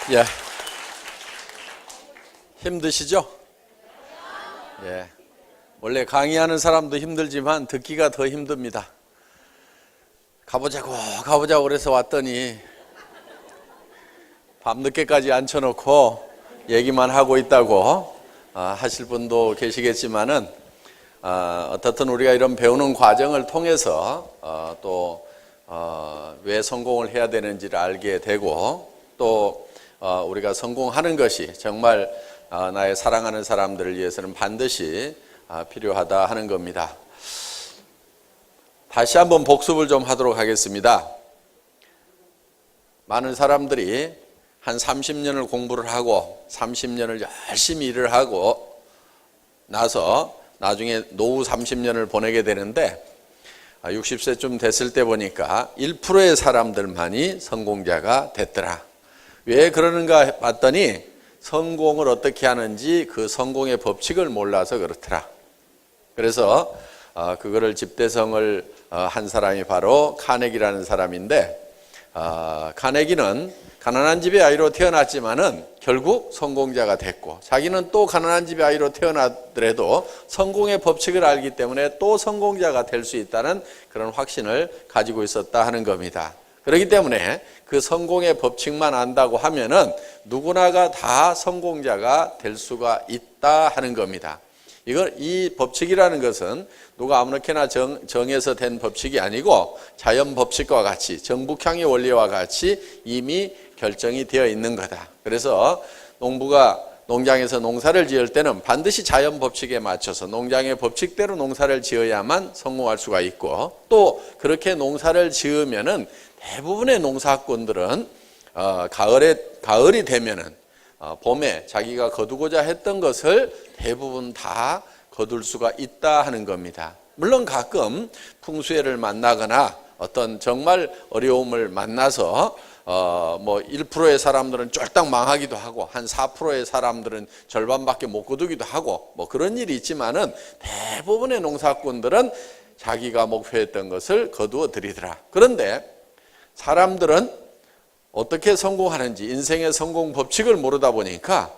예. 힘드시죠? 예. 원래 강의하는 사람도 힘들지만 듣기가 더 힘듭니다. 가보자고 그래서 왔더니 밤늦게까지 앉혀놓고 얘기만 하고 있다고 하실 분도 계시겠지만은 어떻든 우리가 이런 배우는 과정을 통해서 또 왜 성공을 해야 되는지를 알게 되고 또 우리가 성공하는 것이 정말 나의 사랑하는 사람들을 위해서는 반드시 필요하다 하는 겁니다. 다시 한번 복습을 좀 하도록 하겠습니다. 많은 사람들이 한 30년을 공부를 하고 30년을 열심히 일을 하고 나서 나중에 노후 30년을 보내게 되는데 60세쯤 됐을 때 보니까 1%의 사람들만이 성공자가 됐더라. 왜 그러는가 봤더니 성공을 어떻게 하는지 그 성공의 법칙을 몰라서 그렇더라. 그래서 그거를 집대성을 한 사람이 바로 카네기라는 사람인데 카네기는 가난한 집의 아이로 태어났지만은 결국 성공자가 됐고 자기는 또 가난한 집의 아이로 태어나더라도 성공의 법칙을 알기 때문에 또 성공자가 될 수 있다는 그런 확신을 가지고 있었다 하는 겁니다. 그렇기 때문에 그 성공의 법칙만 안다고 하면은 누구나가 다 성공자가 될 수가 있다 하는 겁니다. 이 법칙이라는 것은 누가 아무렇게나 정해서 된 법칙이 아니고 자연 법칙과 같이 정북향의 원리와 같이 이미 결정이 되어 있는 거다. 그래서 농부가 농장에서 농사를 지을 때는 반드시 자연 법칙에 맞춰서 농장의 법칙대로 농사를 지어야만 성공할 수가 있고 또 그렇게 농사를 지으면은 대부분의 농사꾼들은 가을이 되면은 봄에 자기가 거두고자 했던 것을 대부분 다 거둘 수가 있다 하는 겁니다. 물론 가끔 풍수해를 만나거나 어떤 정말 어려움을 만나서 1%의 사람들은 쫄딱 망하기도 하고 한 4%의 사람들은 절반밖에 못 거두기도 하고 그런 일이 있지만은 대부분의 농사꾼들은 자기가 목표했던 것을 거두어 드리더라. 그런데 사람들은 어떻게 성공하는지 인생의 성공 법칙을 모르다 보니까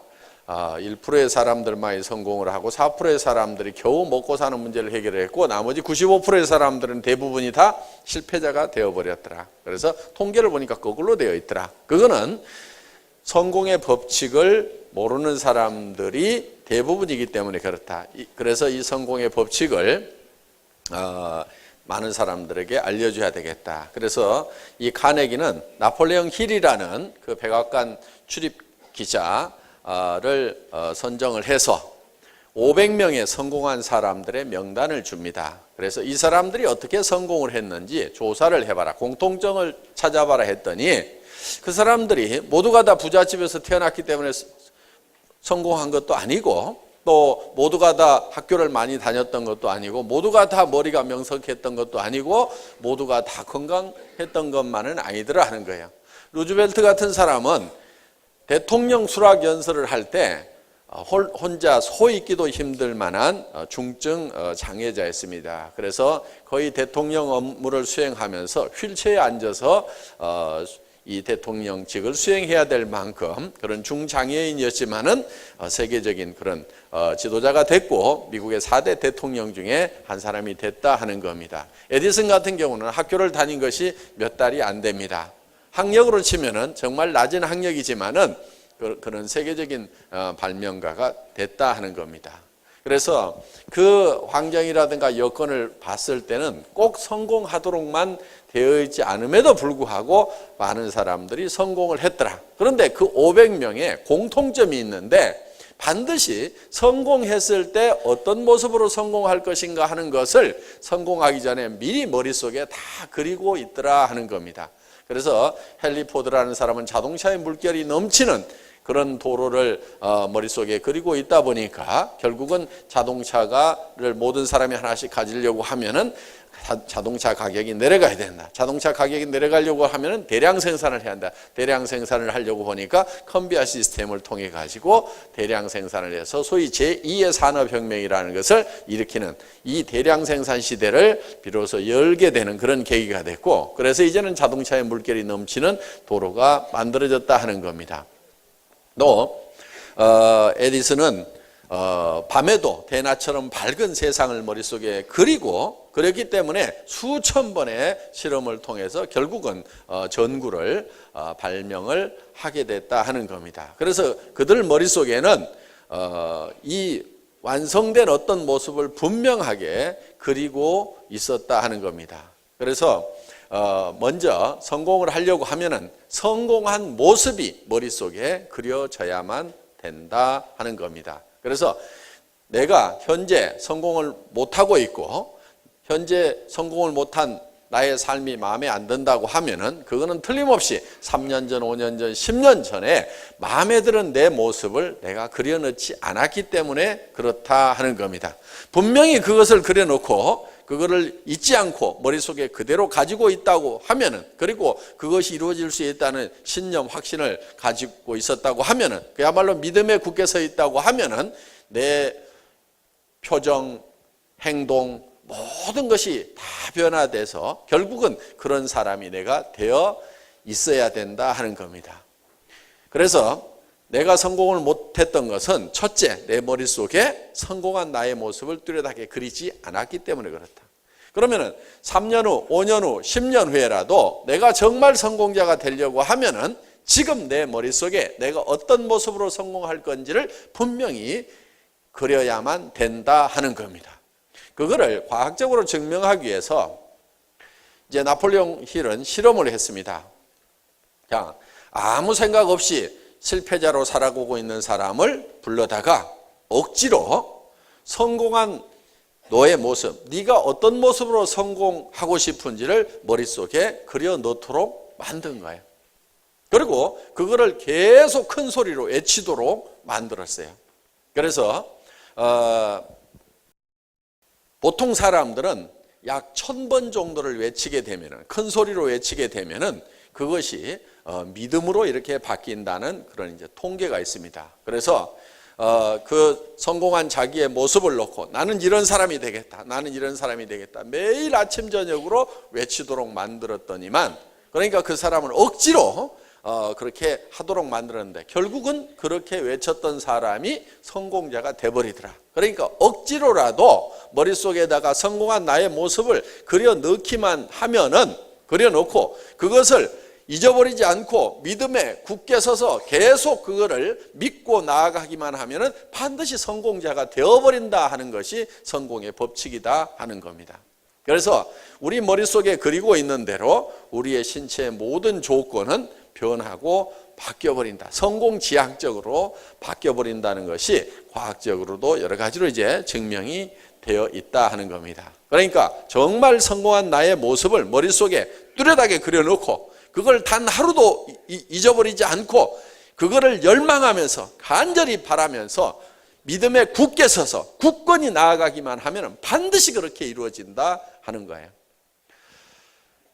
1%의 사람들만이 성공을 하고 4%의 사람들이 겨우 먹고 사는 문제를 해결했고 나머지 95%의 사람들은 대부분이 다 실패자가 되어버렸더라. 그래서 통계를 보니까 거꾸로 되어 있더라. 그거는 성공의 법칙을 모르는 사람들이 대부분이기 때문에 그렇다. 그래서 이 성공의 법칙을 많은 사람들에게 알려줘야 되겠다. 그래서 이 카네기는 나폴레옹 힐이라는 그 백악관 출입 기자를 선정을 해서 500명의 성공한 사람들의 명단을 줍니다. 그래서 이 사람들이 어떻게 성공을 했는지 조사를 해봐라. 공통점을 찾아봐라 했더니 그 사람들이 모두가 다 부잣집에서 태어났기 때문에 성공한 것도 아니고 또 모두가 다 학교를 많이 다녔던 것도 아니고 모두가 다 머리가 명석했던 것도 아니고 모두가 다 건강했던 것만은 아니더라 하는 거예요. 루즈벨트 같은 사람은 대통령 수락 연설을 할 때 혼자 서 있기도 힘들 만한 중증 장애자였습니다. 그래서 거의 대통령 업무를 수행하면서 휠체어에 앉아서 이 대통령직을 수행해야 될 만큼 그런 중장애인이었지만은 세계적인 그런 지도자가 됐고 미국의 4대 대통령 중에 한 사람이 됐다 하는 겁니다. 에디슨 같은 경우는 학교를 다닌 것이 몇 달이 안 됩니다. 학력으로 치면은 정말 낮은 학력이지만은 그런 세계적인 발명가가 됐다 하는 겁니다. 그래서 그 환경이라든가 여건을 봤을 때는 꼭 성공하도록만 되어 있지 않음에도 불구하고 많은 사람들이 성공을 했더라. 그런데 그 500명의 공통점이 있는데 반드시 성공했을 때 어떤 모습으로 성공할 것인가 하는 것을 성공하기 전에 미리 머릿속에 다 그리고 있더라 하는 겁니다. 그래서 헨리 포드라는 사람은 자동차의 물결이 넘치는 그런 도로를 머릿속에 그리고 있다 보니까 결국은 자동차를 모든 사람이 하나씩 가지려고 하면은 자동차 가격이 내려가야 된다. 자동차 가격이 내려가려고 하면은 대량 생산을 해야 한다. 대량 생산을 하려고 보니까 컨베이어 시스템을 통해 가지고 대량 생산을 해서 소위 제2의 산업혁명이라는 것을 일으키는 이 대량 생산 시대를 비로소 열게 되는 그런 계기가 됐고, 그래서 이제는 자동차의 물결이 넘치는 도로가 만들어졌다 하는 겁니다. 또 에디슨은 밤에도 대낮처럼 밝은 세상을 머릿속에 그리고 그랬기 때문에 수천 번의 실험을 통해서 결국은 전구를 발명을 하게 됐다 하는 겁니다. 그래서 그들 머릿속에는 이 완성된 어떤 모습을 분명하게 그리고 있었다 하는 겁니다. 그래서 먼저 성공을 하려고 하면은 성공한 모습이 머릿속에 그려져야만 된다 하는 겁니다. 그래서 내가 현재 성공을 못하고 있고 현재 성공을 못한 나의 삶이 마음에 안 든다고 하면은 그거는 틀림없이 3년 전, 5년 전, 10년 전에 마음에 드는 내 모습을 내가 그려놓지 않았기 때문에 그렇다 하는 겁니다. 분명히 그것을 그려놓고 그거를 잊지 않고 머릿속에 그대로 가지고 있다고 하면은, 그리고 그것이 이루어질 수 있다는 신념, 확신을 가지고 있었다고 하면은, 그야말로 믿음에 굳게 서 있다고 하면은 내 표정, 행동, 모든 것이 다 변화돼서 결국은 그런 사람이 내가 되어 있어야 된다 하는 겁니다. 그래서 내가 성공을 못했던 것은 첫째, 내 머릿속에 성공한 나의 모습을 뚜렷하게 그리지 않았기 때문에 그렇다. 그러면은 3년 후, 5년 후, 10년 후에라도 내가 정말 성공자가 되려고 하면은 지금 내 머릿속에 내가 어떤 모습으로 성공할 건지를 분명히 그려야만 된다 하는 겁니다. 그거를 과학적으로 증명하기 위해서 이제 나폴레옹 힐은 실험을 했습니다. 자, 아무 생각 없이 실패자로 살아가고 있는 사람을 불러다가 억지로 성공한 너의 모습, 네가 어떤 모습으로 성공하고 싶은지를 머릿속에 그려 넣도록 만든 거예요. 그리고 그거를 계속 큰 소리로 외치도록 만들었어요. 그래서 보통 사람들은 약 1000번 정도를 외치게 되면은, 큰 소리로 외치게 되면은 그것이 믿음으로 이렇게 바뀐다는 그런 이제 통계가 있습니다. 그래서 그 성공한 자기의 모습을 놓고 나는 이런 사람이 되겠다, 나는 이런 사람이 되겠다 매일 아침 저녁으로 외치도록 만들었더니만, 그러니까 그 사람을 억지로 그렇게 하도록 만들었는데 결국은 그렇게 외쳤던 사람이 성공자가 돼버리더라. 그러니까 억지로라도 머릿속에다가 성공한 나의 모습을 그려 넣기만 하면은, 그려 놓고 그것을 잊어버리지 않고 믿음에 굳게 서서 계속 그거를 믿고 나아가기만 하면은 반드시 성공자가 되어버린다 하는 것이 성공의 법칙이다 하는 겁니다. 그래서 우리 머릿속에 그리고 있는 대로 우리의 신체의 모든 조건은 변하고 바뀌어버린다. 성공지향적으로 바뀌어버린다는 것이 과학적으로도 여러 가지로 이제 증명이 되어 있다 하는 겁니다. 그러니까 정말 성공한 나의 모습을 머릿속에 뚜렷하게 그려놓고 그걸 단 하루도 잊어버리지 않고 그거를 열망하면서 간절히 바라면서 믿음에 굳게 서서 굳건히 나아가기만 하면 반드시 그렇게 이루어진다 하는 거예요.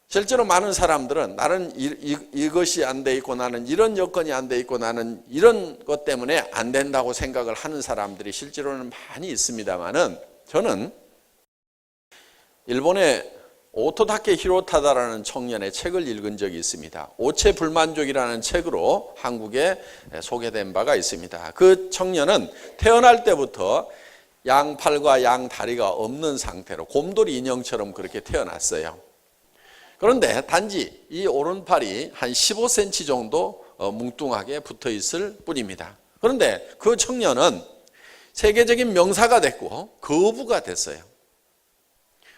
실제로 많은 사람들은 나는 이것이 안 돼 있고 나는 이런 여건이 안 돼 있고 나는 이런 것 때문에 안 된다고 생각을 하는 사람들이 실제로는 많이 있습니다만은, 저는 일본의 오토다케 히로타다라는 청년의 책을 읽은 적이 있습니다. 오체불만족이라는 책으로 한국에 소개된 바가 있습니다. 그 청년은 태어날 때부터 양팔과 양다리가 없는 상태로 곰돌이 인형처럼 그렇게 태어났어요. 그런데 단지 이 오른팔이 한 15cm 정도 뭉뚱하게 붙어 있을 뿐입니다. 그런데 그 청년은 세계적인 명사가 됐고 거부가 됐어요.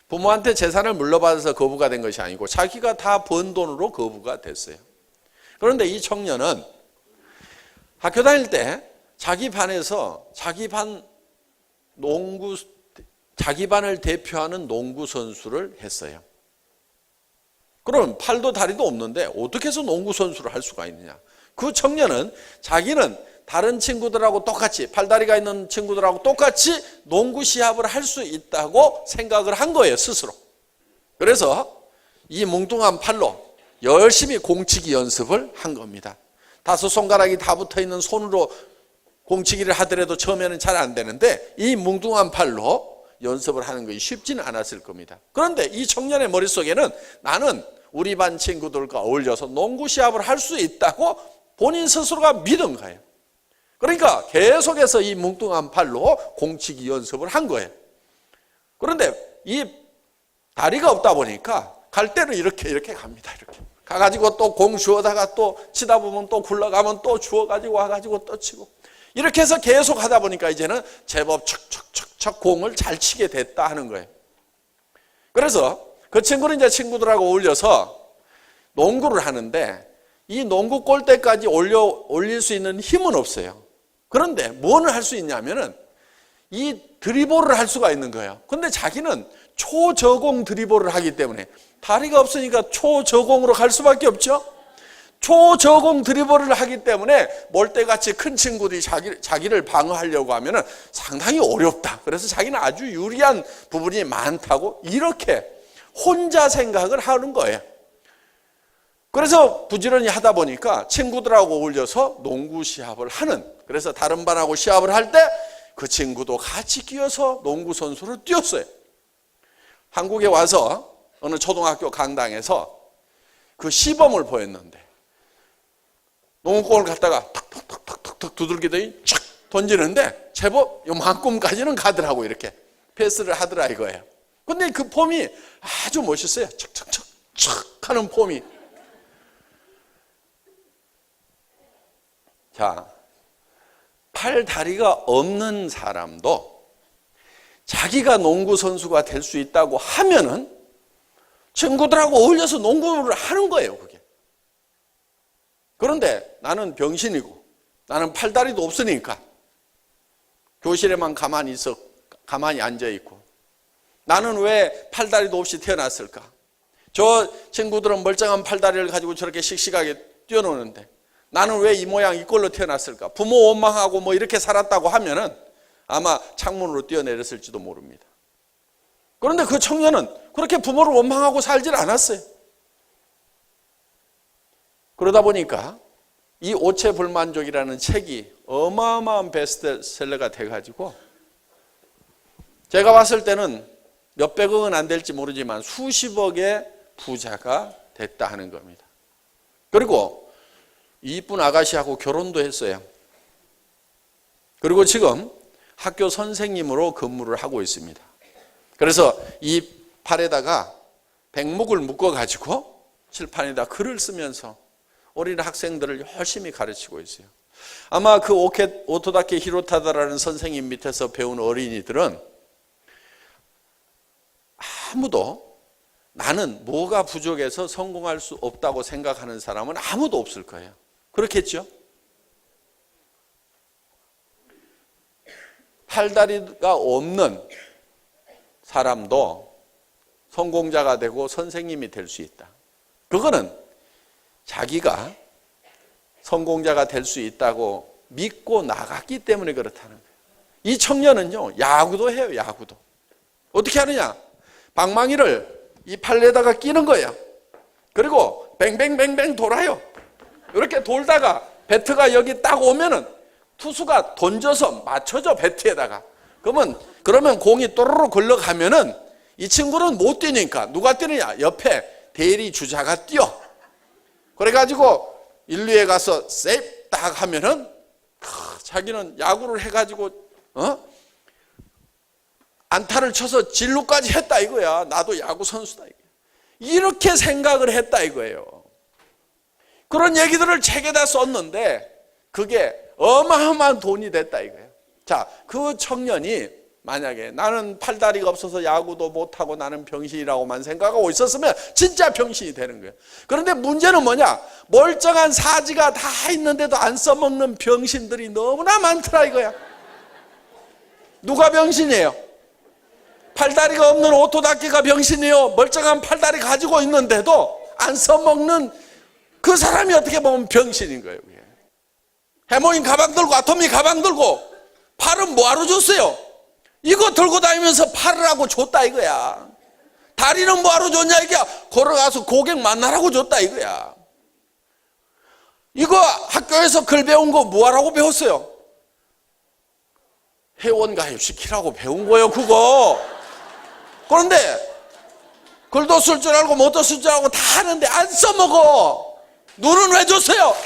부모한테 재산을 물려받아서 거부가 된 것이 아니고 자기가 다 번 돈으로 거부가 됐어요. 그런데 이 청년은 학교 다닐 때 자기 반에서 자기 반을 대표하는 농구 선수를 했어요. 그럼 팔도 다리도 없는데 어떻게 해서 농구 선수를 할 수가 있느냐? 그 청년은 자기는 다른 친구들하고 똑같이, 팔다리가 있는 친구들하고 똑같이 농구 시합을 할 수 있다고 생각을 한 거예요, 스스로. 그래서 이 뭉뚱한 팔로 열심히 공치기 연습을 한 겁니다. 5손가락이 다 붙어 있는 손으로 공치기를 하더라도 처음에는 잘 안 되는데 이 뭉뚱한 팔로 연습을 하는 것이 쉽지는 않았을 겁니다. 그런데 이 청년의 머릿속에는 나는 우리 반 친구들과 어울려서 농구 시합을 할 수 있다고 본인 스스로가 믿은 거예요. 그러니까 계속해서 이 뭉뚱한 팔로 공치기 연습을 한 거예요. 그런데 이 다리가 없다 보니까 갈 때는 이렇게 갑니다. 이렇게 가가지고 또 공 주워다가 또 치다 보면 또 굴러가면 또 주워가지고 와가지고 또 치고, 이렇게 해서 계속 하다 보니까 이제는 제법 척척척척 공을 잘 치게 됐다 하는 거예요. 그래서 그 친구는 이제 친구들하고 어울려서 농구를 하는데 이 농구 골대까지 올릴 수 있는 힘은 없어요. 그런데 뭐를 할 수 있냐면은 이 드리블을 할 수가 있는 거예요. 근데 자기는 초저공 드리블을 하기 때문에 다리가 없으니까 초저공으로 갈 수밖에 없죠. 초저공 드리블을 하기 때문에 몰대같이 큰 친구들이 자기를 방어하려고 하면은 상당히 어렵다. 그래서 자기는 아주 유리한 부분이 많다고 이렇게 혼자 생각을 하는 거예요. 그래서 부지런히 하다 보니까 친구들하고 어울려서 농구 시합을 하는, 그래서 다른 반하고 시합을 할 때 그 친구도 같이 끼어서 농구 선수를 뛰었어요. 한국에 와서 어느 초등학교 강당에서 그 시범을 보였는데 농구공을 갖다가 탁탁탁탁탁 두들기더니 촥 던지는데 제법 요만큼까지는 가더라고. 이렇게 패스를 하더라 이거예요. 근데 그 폼이 아주 멋있어요. 척척척 척 하는 폼이. 자, 팔 다리가 없는 사람도 자기가 농구 선수가 될 수 있다고 하면은 친구들하고 어울려서 농구를 하는 거예요, 그게. 그런데 나는 병신이고 나는 팔다리도 없으니까 교실에만 가만히 앉아 있고, 나는 왜 팔다리도 없이 태어났을까? 저 친구들은 멀쩡한 팔다리를 가지고 저렇게 씩씩하게 뛰어노는데 나는 왜 이 모양 이 꼴로 태어났을까? 부모 원망하고 뭐 이렇게 살았다고 하면은 아마 창문으로 뛰어내렸을지도 모릅니다. 그런데 그 청년은 그렇게 부모를 원망하고 살질 않았어요. 그러다 보니까 이 오체불만족이라는 책이 어마어마한 베스트셀러가 돼가지고 제가 봤을 때는 몇백억은 안 될지 모르지만 수십억의 부자가 됐다 하는 겁니다. 그리고 이쁜 아가씨하고 결혼도 했어요. 그리고 지금 학교 선생님으로 근무를 하고 있습니다. 그래서 이 팔에다가 백목을 묶어가지고 칠판에다 글을 쓰면서 어린 학생들을 열심히 가르치고 있어요. 아마 그 오토다케 히로타다라는 선생님 밑에서 배운 어린이들은 아무도 나는 뭐가 부족해서 성공할 수 없다고 생각하는 사람은 아무도 없을 거예요. 그렇겠죠? 팔다리가 없는 사람도 성공자가 되고 선생님이 될 수 있다. 그거는 자기가 성공자가 될 수 있다고 믿고 나갔기 때문에 그렇다는 거예요. 이 청년은요, 야구도 해요, 야구도. 어떻게 하느냐? 방망이를 이 팔에다가 끼는 거예요. 그리고 뱅뱅뱅뱅 돌아요. 이렇게 돌다가 배트가 여기 딱 오면은 투수가 던져서 맞춰줘, 배트에다가. 그러면 공이 또르르 걸러가면은 이 친구는 못 뛰니까 누가 뛰느냐? 옆에 대리 주자가 뛰어. 그래가지고 1루에 가서 세이프 딱 하면은 자기는 야구를 해가지고 안타를 쳐서 진루까지 했다 이거야. 나도 야구 선수다 이거야. 이렇게 생각을 했다 이거예요. 그런 얘기들을 책에다 썼는데 그게 어마어마한 돈이 됐다 이거예요. 자, 그 청년이 만약에 나는 팔다리가 없어서 야구도 못하고 나는 병신이라고만 생각하고 있었으면 진짜 병신이 되는 거예요. 그런데 문제는 뭐냐? 멀쩡한 사지가 다 있는데도 안 써먹는 병신들이 너무나 많더라 이거야. 누가 병신이에요? 팔다리가 없는 오토다케가 병신이에요. 멀쩡한 팔다리 가지고 있는데도 안 써먹는 그 사람이 어떻게 보면 병신인 거예요. 해모인 가방 들고 아토미 가방 들고 팔은 뭐하러 줬어요? 이거 들고 다니면서 팔을 하고 줬다 이거야. 다리는 뭐하러 줬냐 이게 걸어가서 고객 만나라고 줬다 이거야. 이거 학교에서 글 배운 거 뭐하라고 배웠어요? 회원 가입시키라고 배운 거예요 그거. 그런데 글도 쓸 줄 알고 못도 쓸 줄 알고 다 하는데 안 써먹어. 눈은 왜 줬어요?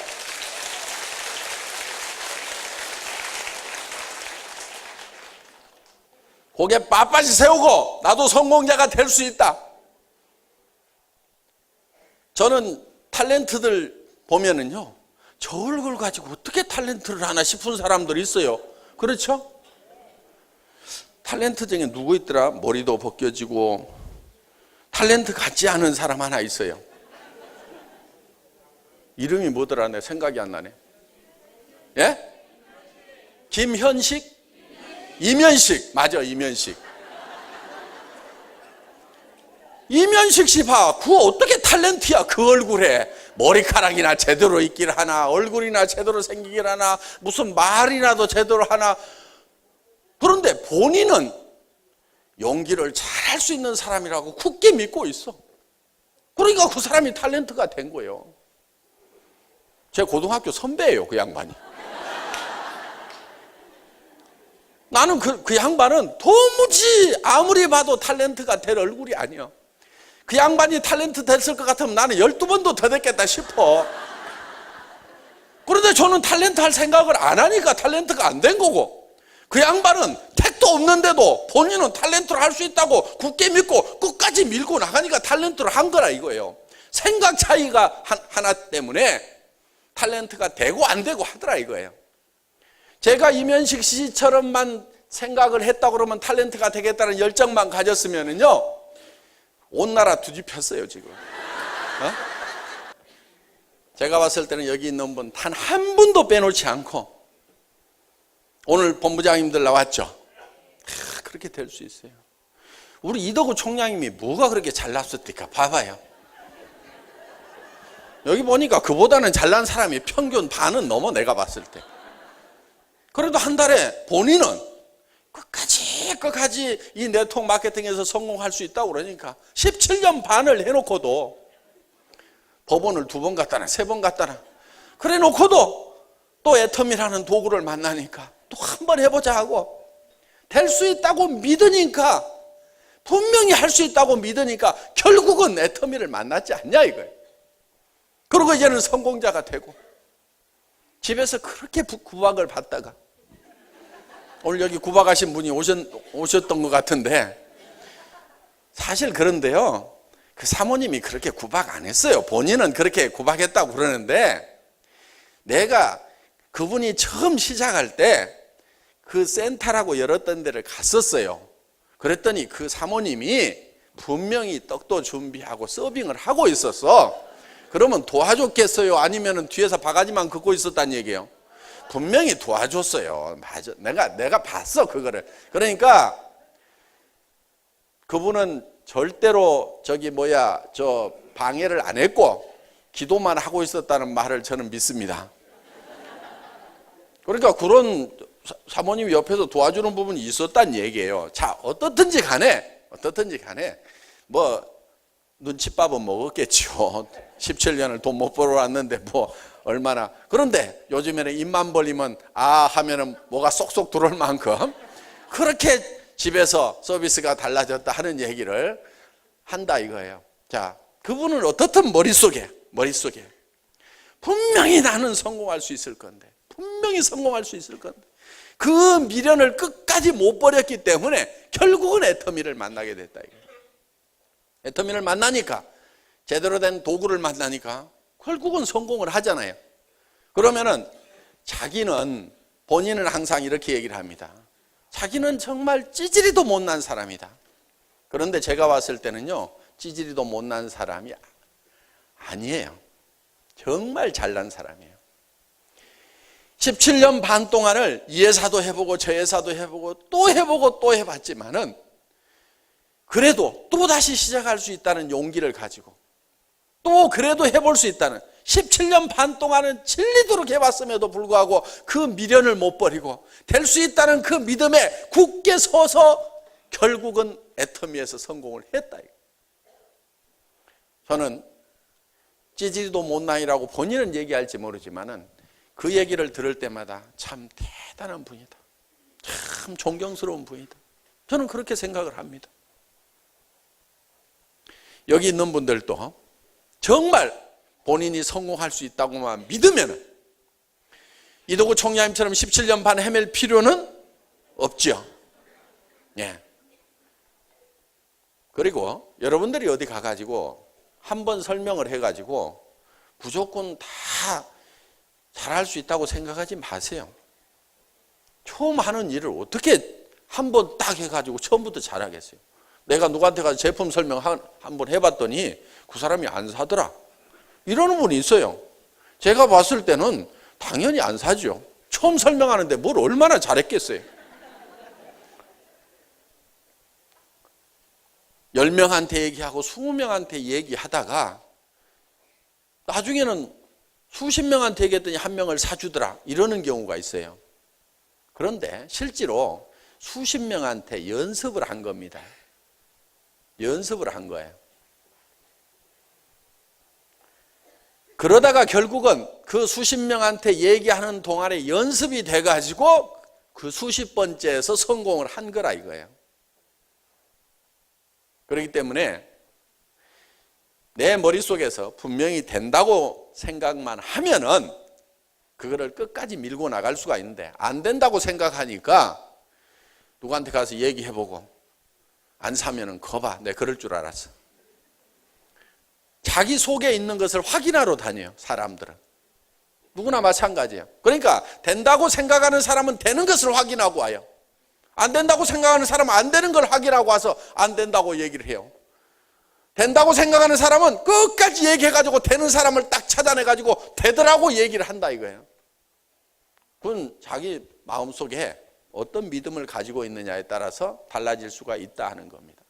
고개 빳빳이 세우고 나도 성공자가 될 수 있다. 저는 탤런트들 보면은요, 저 얼굴 가지고 어떻게 탤런트를 하나 싶은 사람들이 있어요. 그렇죠? 탤런트 중에 누구 있더라? 머리도 벗겨지고 탤런트 같지 않은 사람 하나 있어요. 이름이 뭐더라? 내 생각이 안 나네. 예? 김현식? 이면식. 맞아, 이면식. 이면식 씨 봐. 그 어떻게 탤런트야, 그 얼굴에. 머리카락이나 제대로 있길 하나, 얼굴이나 제대로 생기길 하나, 무슨 말이라도 제대로 하나. 그런데 본인은 연기를 잘할 수 있는 사람이라고 굳게 믿고 있어. 그러니까 그 사람이 탤런트가 된 거예요. 제 고등학교 선배예요, 그 양반이. 나는 그 양반은 도무지 아무리 봐도 탤런트가 될 얼굴이 아니야. 그 양반이 탤런트 됐을 것 같으면 나는 12번도 더 됐겠다 싶어. 그런데 저는 탤런트 할 생각을 안 하니까 탤런트가 안 된 거고, 그 양반은 택도 없는데도 본인은 탤런트를 할 수 있다고 굳게 믿고 끝까지 밀고 나가니까 탤런트를 한 거라 이거예요. 생각 차이가 하나 때문에 탤런트가 되고 안 되고 하더라 이거예요. 제가 이면식 씨처럼만 생각을 했다고 그러면 탤런트가 되겠다는 열정만 가졌으면은요, 온 나라 뒤집혔어요 지금. 제가 봤을 때는 여기 있는 분 단 한 분도 빼놓지 않고, 오늘 본부장님들 나왔죠. 그렇게 될 수 있어요. 우리 이덕우 총장님이 뭐가 그렇게 잘났었을까 봐봐요. 여기 보니까 그보다는 잘난 사람이 평균 반은 넘어, 내가 봤을 때. 그래도 한 달에 본인은 끝까지 이 네트워크 마케팅에서 성공할 수 있다고 그러니까 17년 반을 해놓고도 법원을 2번 갔다나 3번 갔다나 그래 놓고도 또 애텀이라는 도구를 만나니까 또 한 번 해보자 하고 될 수 있다고 믿으니까, 분명히 할 수 있다고 믿으니까 결국은 애터미를 만났지 않냐 이거예요. 그리고 이제는 성공자가 되고, 집에서 그렇게 구박을 받다가 오늘 여기 구박하신 분이 오셨던 것 같은데, 사실 그런데요, 그 사모님이 그렇게 구박 안 했어요. 본인은 그렇게 구박했다고 그러는데, 내가 그분이 처음 시작할 때 그 센터라고 열었던 데를 갔었어요. 그랬더니 그 사모님이 분명히 떡도 준비하고 서빙을 하고 있었어. 그러면 도와줬겠어요? 아니면 뒤에서 바가지만 긋고 있었단 얘기예요? 분명히 도와줬어요. 맞아. 내가 봤어, 그거를. 그러니까 그분은 절대로 저 방해를 안 했고 기도만 하고 있었다는 말을 저는 믿습니다. 그러니까 그런 사모님이 옆에서 도와주는 부분이 있었단 얘기예요. 자, 어떻든지 간에 뭐 눈칫밥은 먹었겠죠. 17년을 돈 못 벌어 왔는데 뭐 얼마나. 그런데 요즘에는 입만 벌리면 아 하면은 뭐가 쏙쏙 들어올 만큼 그렇게 집에서 서비스가 달라졌다 하는 얘기를 한다 이거예요. 자, 그분은 어떻든 머릿속에 분명히 나는 성공할 수 있을 건데, 분명히 성공할 수 있을 건데, 그 미련을 끝까지 못 버렸기 때문에 결국은 애터미를 만나게 됐다 이거예요. 애터미를 만나니까, 제대로 된 도구를 만나니까 결국은 성공을 하잖아요. 그러면은 본인은 항상 이렇게 얘기를 합니다. 자기는 정말 찌질이도 못난 사람이다. 그런데 제가 봤을 때는요, 찌질이도 못난 사람이 아니에요. 정말 잘난 사람이에요. 17년 반 동안을 이 회사도 해보고 저 회사도 해보고 또 해보고 또 해봤지만은 그래도 또 다시 시작할 수 있다는 용기를 가지고 또 그래도 해볼 수 있다는, 17년 반 동안은 질리도록 해봤음에도 불구하고 그 미련을 못 버리고 될 수 있다는 그 믿음에 굳게 서서 결국은 애터미에서 성공을 했다. 저는 찌질이도 못난이라고 본인은 얘기할지 모르지만은 그 얘기를 들을 때마다 참 대단한 분이다, 참 존경스러운 분이다, 저는 그렇게 생각을 합니다. 여기 있는 분들도 정말 본인이 성공할 수 있다고만 믿으면 이덕우 총장님처럼 17년 반 헤맬 필요는 없죠. 예. 그리고 여러분들이 어디 가가지고 한번 설명을 해가지고 무조건 다 잘할 수 있다고 생각하지 마세요. 처음 하는 일을 어떻게 한번 딱 해가지고 처음부터 잘하겠어요. 내가 누구한테 가서 제품 설명 한번 해봤더니 그 사람이 안 사더라, 이러는 분이 있어요. 제가 봤을 때는 당연히 안 사죠. 처음 설명하는데 뭘 얼마나 잘했겠어요. 10명한테 얘기하고 20명한테 얘기하다가 나중에는 수십 명한테 얘기했더니 한 명을 사주더라, 이러는 경우가 있어요. 그런데 실제로 수십 명한테 연습을 한 겁니다. 연습을 한 거예요. 그러다가 결국은 그 수십 명한테 얘기하는 동안에 연습이 돼가지고 그 수십 번째에서 성공을 한 거라 이거예요. 그렇기 때문에 내 머릿속에서 분명히 된다고 생각만 하면은 그거를 끝까지 밀고 나갈 수가 있는데, 안 된다고 생각하니까 누구한테 가서 얘기해보고 안 사면은 거봐, 내가 그럴 줄 알았어. 자기 속에 있는 것을 확인하러 다녀요, 사람들은. 누구나 마찬가지예요. 그러니까 된다고 생각하는 사람은 되는 것을 확인하고 와요. 안 된다고 생각하는 사람은 안 되는 걸 확인하고 와서 안 된다고 얘기를 해요. 된다고 생각하는 사람은 끝까지 얘기해가지고 되는 사람을 딱 찾아내가지고 되더라고 얘기를 한다 이거예요. 그건 자기 마음속에 어떤 믿음을 가지고 있느냐에 따라서 달라질 수가 있다 하는 겁니다.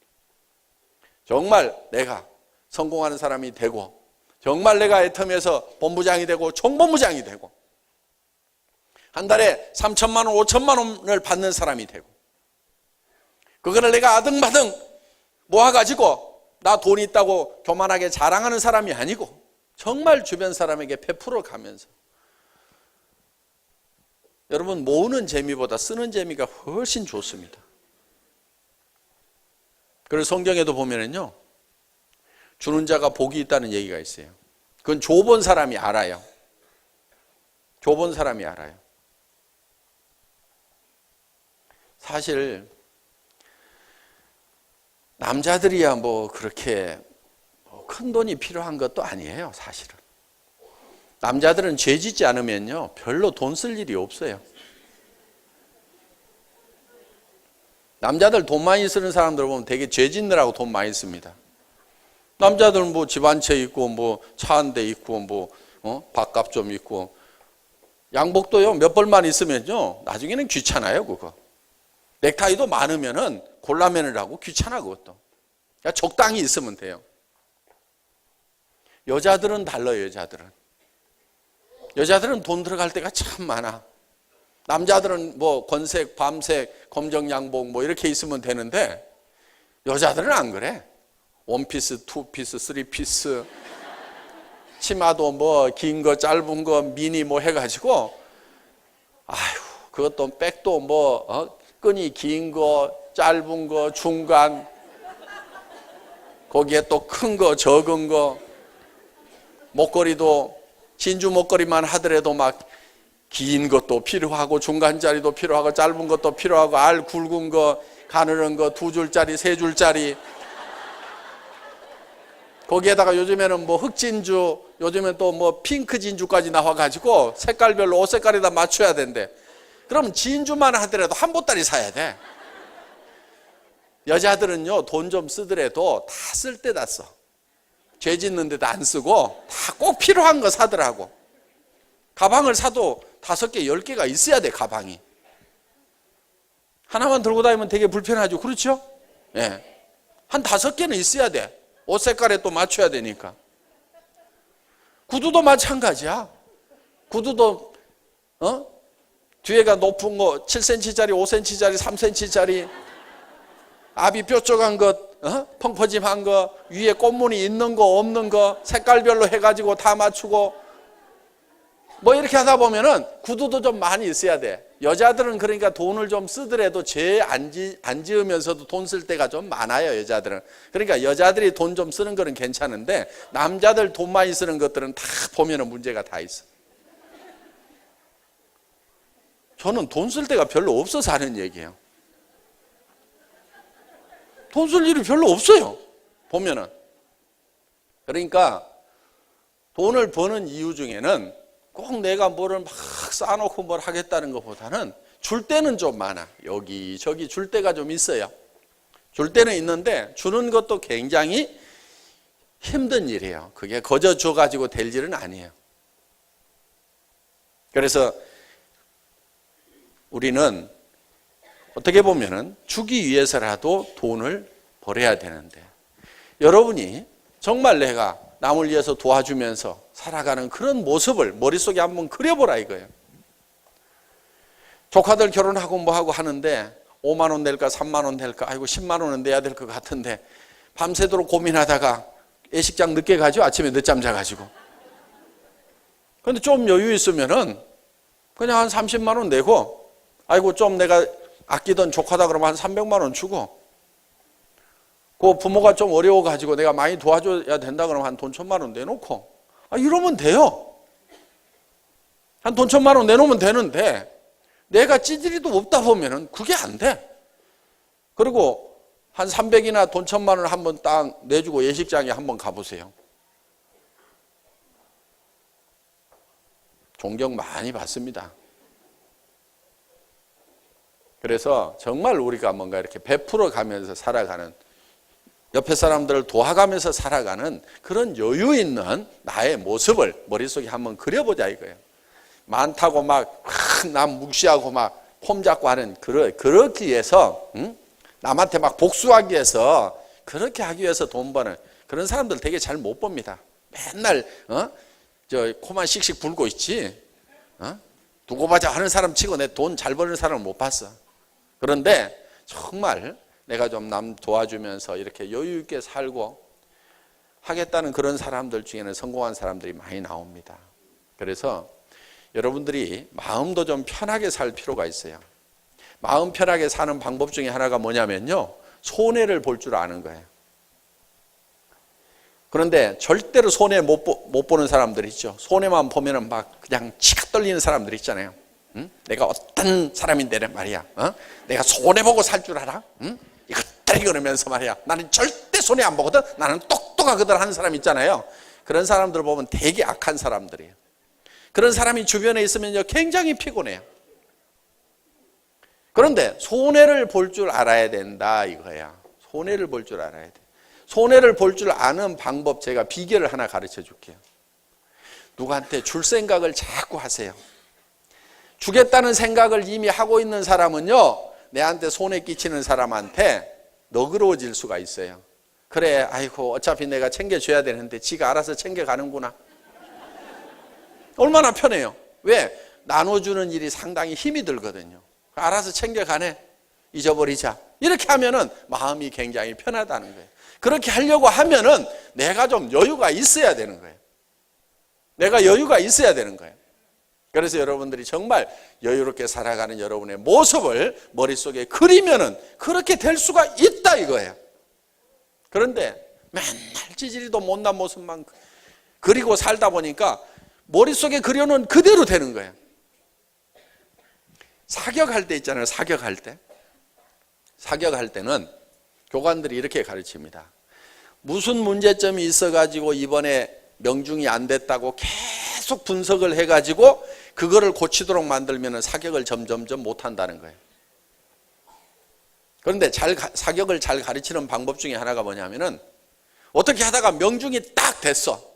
정말 내가 성공하는 사람이 되고, 정말 내가 애텀에서 본부장이 되고 총본부장이 되고 한 달에 3천만 원, 5천만 원을 받는 사람이 되고, 그거를 내가 아등바등 모아가지고 나 돈 있다고 교만하게 자랑하는 사람이 아니고 정말 주변 사람에게 베풀어 가면서, 여러분 모으는 재미보다 쓰는 재미가 훨씬 좋습니다. 그래서 성경에도 보면은요, 주는 자가 복이 있다는 얘기가 있어요. 그건 줘본 사람이 알아요. 줘본 사람이 알아요. 사실 남자들이야 뭐 그렇게 큰 돈이 필요한 것도 아니에요. 사실은 남자들은 죄 짓지 않으면요 별로 돈 쓸 일이 없어요. 남자들 돈 많이 쓰는 사람들 보면 되게 죄 짓느라고 돈 많이 씁니다. 남자들은 뭐 집 한 채 있고 뭐 차 한 대 있고 뭐 밥값 좀 있고, 양복도요 몇 벌만 있으면요 나중에는 귀찮아요. 그거 넥타이도 많으면은 골라매느라고 귀찮아. 그것도 그냥 적당히 있으면 돼요. 여자들은 달라요. 여자들은 돈 들어갈 때가 참 많아. 남자들은 뭐 건색, 밤색, 검정 양복 뭐 이렇게 있으면 되는데 여자들은 안 그래. 원피스, 투피스, 쓰리피스, 치마도 뭐 긴 거, 짧은 거, 미니 뭐 해가지고, 아휴, 그것도 백도 뭐 끈이 긴 거, 짧은 거, 중간, 거기에 또 큰 거, 적은 거, 목걸이도 진주 목걸이만 하더라도 막 긴 것도 필요하고 중간짜리도 필요하고 짧은 것도 필요하고 알 굵은 거, 가느른 거 2줄짜리, 3줄짜리, 거기에다가 요즘에는 뭐 흑진주, 요즘엔 또 뭐 핑크 진주까지 나와가지고 색깔별로 옷 색깔에다 맞춰야 된대. 그럼 진주만 하더라도 한 보따리 사야 돼. 여자들은요 돈 좀 쓰더라도 다 쓸 때다 써. 죄 짓는 데도 안 쓰고 다 꼭 필요한 거 사더라고. 가방을 사도 5개, 10개가 있어야 돼. 가방이 하나만 들고 다니면 되게 불편하죠. 그렇죠? 예. 한 5개는 있어야 돼. 옷 색깔에 또 맞춰야 되니까. 구두도 마찬가지야. 구두도 뒤에가 높은 거 7cm짜리, 5cm짜리, 3cm짜리, 앞이 뾰족한 것, 펑퍼짐한 거, 위에 꽃무늬 있는 거 없는 거 색깔별로 해가지고 다 맞추고 뭐 이렇게 하다 보면은 구두도 좀 많이 있어야 돼. 여자들은 그러니까 돈을 좀 쓰더라도 죄 안 지으면서도 돈 쓸 때가 좀 많아요. 여자들은. 그러니까 여자들이 돈 좀 쓰는 거는 괜찮은데 남자들 돈 많이 쓰는 것들은 다 보면은 문제가 다 있어. 저는 돈 쓸 데가 별로 없어서 하는 얘기예요. 돈 쓸 일이 별로 없어요. 보면은. 그러니까 돈을 버는 이유 중에는 꼭 내가 뭐를 막 쌓아놓고 뭘 하겠다는 것보다는 줄 때는 좀 많아. 여기저기 줄 때가 좀 있어요. 줄 때는 있는데 주는 것도 굉장히 힘든 일이에요. 그게 거저 줘가지고 될 일은 아니에요. 그래서 우리는 어떻게 보면은 주기 위해서라도 돈을 벌어야 되는데, 여러분이 정말 내가 남을 위해서 도와주면서 살아가는 그런 모습을 머릿속에 한번 그려보라 이거예요. 조카들 결혼하고 뭐하고 하는데 5만 원 낼까 3만 원 낼까, 아이고 10만 원은 내야 될 것 같은데 밤새도록 고민하다가 예식장 늦게 가죠. 아침에 늦잠 자가지고. 근데 좀 여유 있으면은 그냥 한 30만 원 내고, 아이고 좀 내가 아끼던 조카다 그러면 한 300만 원 주고, 그 부모가 좀 어려워가지고 내가 많이 도와줘야 된다 그러면 한 돈 1,000만 원 내놓고, 이러면 돼요. 한 돈 1,000만 원 내놓으면 되는데, 내가 찌질이도 없다 보면은 그게 안 돼. 그리고 한 300이나 돈 1,000만 원을 한번 딱 내주고 예식장에 한번 가보세요. 존경 많이 받습니다. 그래서 정말 우리가 뭔가 이렇게 베풀어 가면서 살아가는, 옆에 사람들을 도와가면서 살아가는 그런 여유 있는 나의 모습을 머릿속에 한번 그려보자 이거예요. 많다고 막 남 무시하고 막 폼 잡고 하는, 그렇기 위해서, 남한테 막 복수하기 위해서, 그렇게 하기 위해서 돈 버는 그런 사람들 되게 잘 못 봅니다. 맨날 저 코만 씩씩 불고 있지, 두고 보자 하는 사람 치고 내 돈 잘 버는 사람을 못 봤어. 그런데 정말 내가 좀 남 도와주면서 이렇게 여유 있게 살고 하겠다는 그런 사람들 중에는 성공한 사람들이 많이 나옵니다. 그래서 여러분들이 마음도 좀 편하게 살 필요가 있어요. 마음 편하게 사는 방법 중에 하나가 뭐냐면요, 손해를 볼 줄 아는 거예요. 그런데 절대로 손해 못 보는 사람들 있죠. 손해만 보면은 막 그냥 치가 떨리는 사람들 있잖아요. 내가 어떤 사람인데 말이야, 내가 손해 보고 살 줄 알아? 이것들이 그러면서 말이야, 나는 절대 손해 안 보거든, 나는 똑똑하거든 하는 사람 있잖아요. 그런 사람들 보면 되게 악한 사람들이에요. 그런 사람이 주변에 있으면요 굉장히 피곤해요. 그런데 손해를 볼 줄 알아야 된다 이거야. 손해를 볼 줄 알아야 돼. 손해를 볼 줄 아는 방법, 제가 비결을 하나 가르쳐 줄게요. 누구한테 줄 생각을 자꾸 하세요. 주겠다는 생각을 이미 하고 있는 사람은요, 내한테 손해 끼치는 사람한테 너그러워질 수가 있어요. 그래, 아이고 어차피 내가 챙겨줘야 되는데 지가 알아서 챙겨가는구나. 얼마나 편해요. 왜? 나눠주는 일이 상당히 힘이 들거든요. 알아서 챙겨가네, 잊어버리자, 이렇게 하면은 마음이 굉장히 편하다는 거예요. 그렇게 하려고 하면은 내가 좀 여유가 있어야 되는 거예요. 내가 여유가 있어야 되는 거예요. 그래서 여러분들이 정말 여유롭게 살아가는 여러분의 모습을 머릿속에 그리면은 그렇게 될 수가 있다 이거예요. 그런데 맨날 찌질이도 못난 모습만 그리고 살다 보니까 머릿속에 그려놓은 그대로 되는 거예요. 사격할 때 있잖아요. 사격할 때. 사격할 때는 교관들이 이렇게 가르칩니다. 무슨 문제점이 있어가지고 이번에 명중이 안 됐다고 계속 분석을 해가지고 그거를 고치도록 만들면 사격을 점점점 못한다는 거예요. 그런데 사격을 잘 가르치는 방법 중에 하나가 뭐냐면은, 어떻게 하다가 명중이 딱 됐어.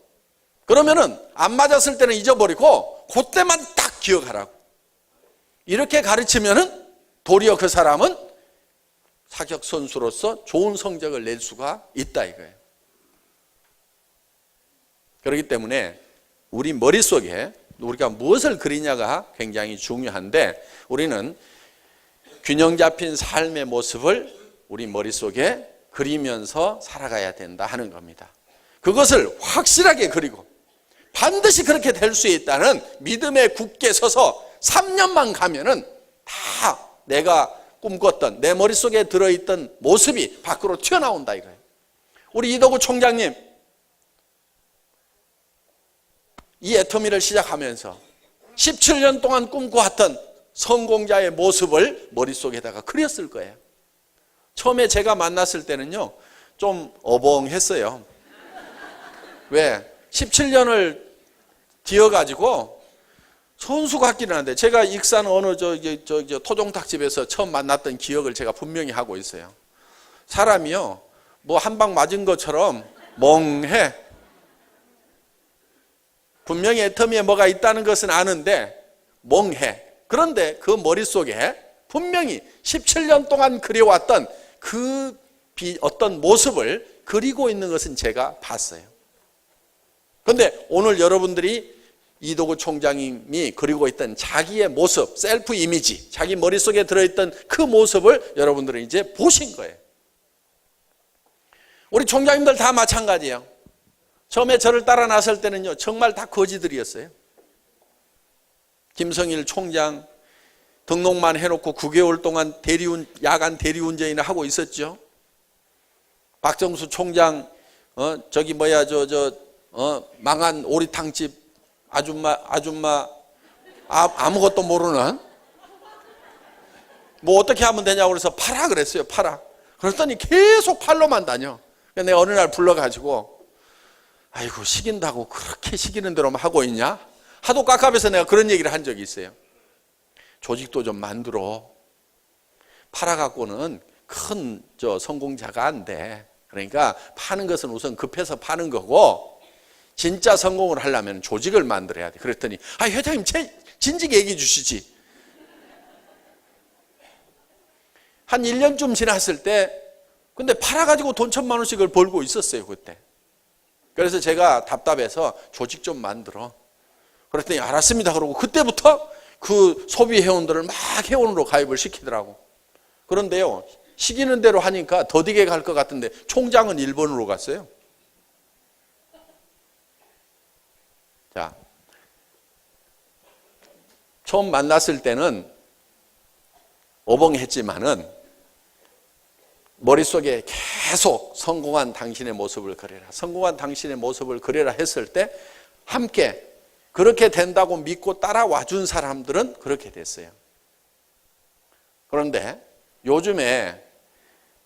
그러면은 안 맞았을 때는 잊어버리고 그때만 딱 기억하라고. 이렇게 가르치면은 도리어 그 사람은 사격 선수로서 좋은 성적을 낼 수가 있다 이거예요. 그렇기 때문에 우리 머릿속에 우리가 무엇을 그리냐가 굉장히 중요한데, 우리는 균형 잡힌 삶의 모습을 우리 머릿속에 그리면서 살아가야 된다 하는 겁니다. 그것을 확실하게 그리고 반드시 그렇게 될 수 있다는 믿음에 굳게 서서 3년만 가면은 다 내가 꿈꿨던, 내 머릿속에 들어있던 모습이 밖으로 튀어나온다 이거예요. 우리 이덕우 총장님, 이 애터미를 시작하면서 17년 동안 꿈꿔왔던 성공자의 모습을 머릿속에다가 그렸을 거예요. 처음에 제가 만났을 때는요, 좀 어벙했어요. 왜? 17년을 뒤어가지고 손수 같기는 한데, 제가 익산 어느 저 토종닭집에서 처음 만났던 기억을 제가 분명히 하고 있어요. 사람이요, 뭐 한 방 맞은 것처럼 멍해. 분명히 애터미에 뭐가 있다는 것은 아는데 멍해. 그런데 그 머릿속에 분명히 17년 동안 그려왔던 그 어떤 모습을 그리고 있는 것은 제가 봤어요. 그런데 오늘 여러분들이 이도구 총장님이 그리고 있던 자기의 모습, 셀프 이미지, 자기 머릿속에 들어있던 그 모습을 여러분들은 이제 보신 거예요. 우리 총장님들 다 마찬가지예요. 처음에 저를 따라 나설 때는요, 정말 다 거지들이었어요. 김성일 총장 등록만 해놓고 9개월 동안 야간 대리운전이나 하고 있었죠. 박정수 총장, 망한 오리탕집 아줌마, 아무것도 모르는, 뭐 어떻게 하면 되냐고 그래서 팔아 그랬어요, 팔아. 그랬더니 계속 팔로만 다녀. 내가 어느 날 불러가지고, 아이고, 시킨다고 그렇게 시키는 대로만 하고 있냐? 하도 깝깝해서 내가 그런 얘기를 한 적이 있어요. 조직도 좀 만들어. 팔아갖고는 큰 성공자가 안 돼. 그러니까 파는 것은 우선 급해서 파는 거고, 진짜 성공을 하려면 조직을 만들어야 돼. 그랬더니, 회장님, 진즉 얘기해 주시지. 한 1년쯤 지났을 때, 근데 팔아가지고 돈 1,000만 원씩을 벌고 있었어요, 그때. 그래서 제가 답답해서 조직 좀 만들어. 그랬더니 알았습니다. 그러고 그때부터 그 소비 회원들을 막 회원으로 가입을 시키더라고. 그런데요, 시키는 대로 하니까 더디게 갈 것 같은데 총장은 일본으로 갔어요. 자, 처음 만났을 때는 어벙했지만은 머릿속에 계속 성공한 당신의 모습을 그려라, 성공한 당신의 모습을 그려라 했을 때 함께 그렇게 된다고 믿고 따라와 준 사람들은 그렇게 됐어요. 그런데 요즘에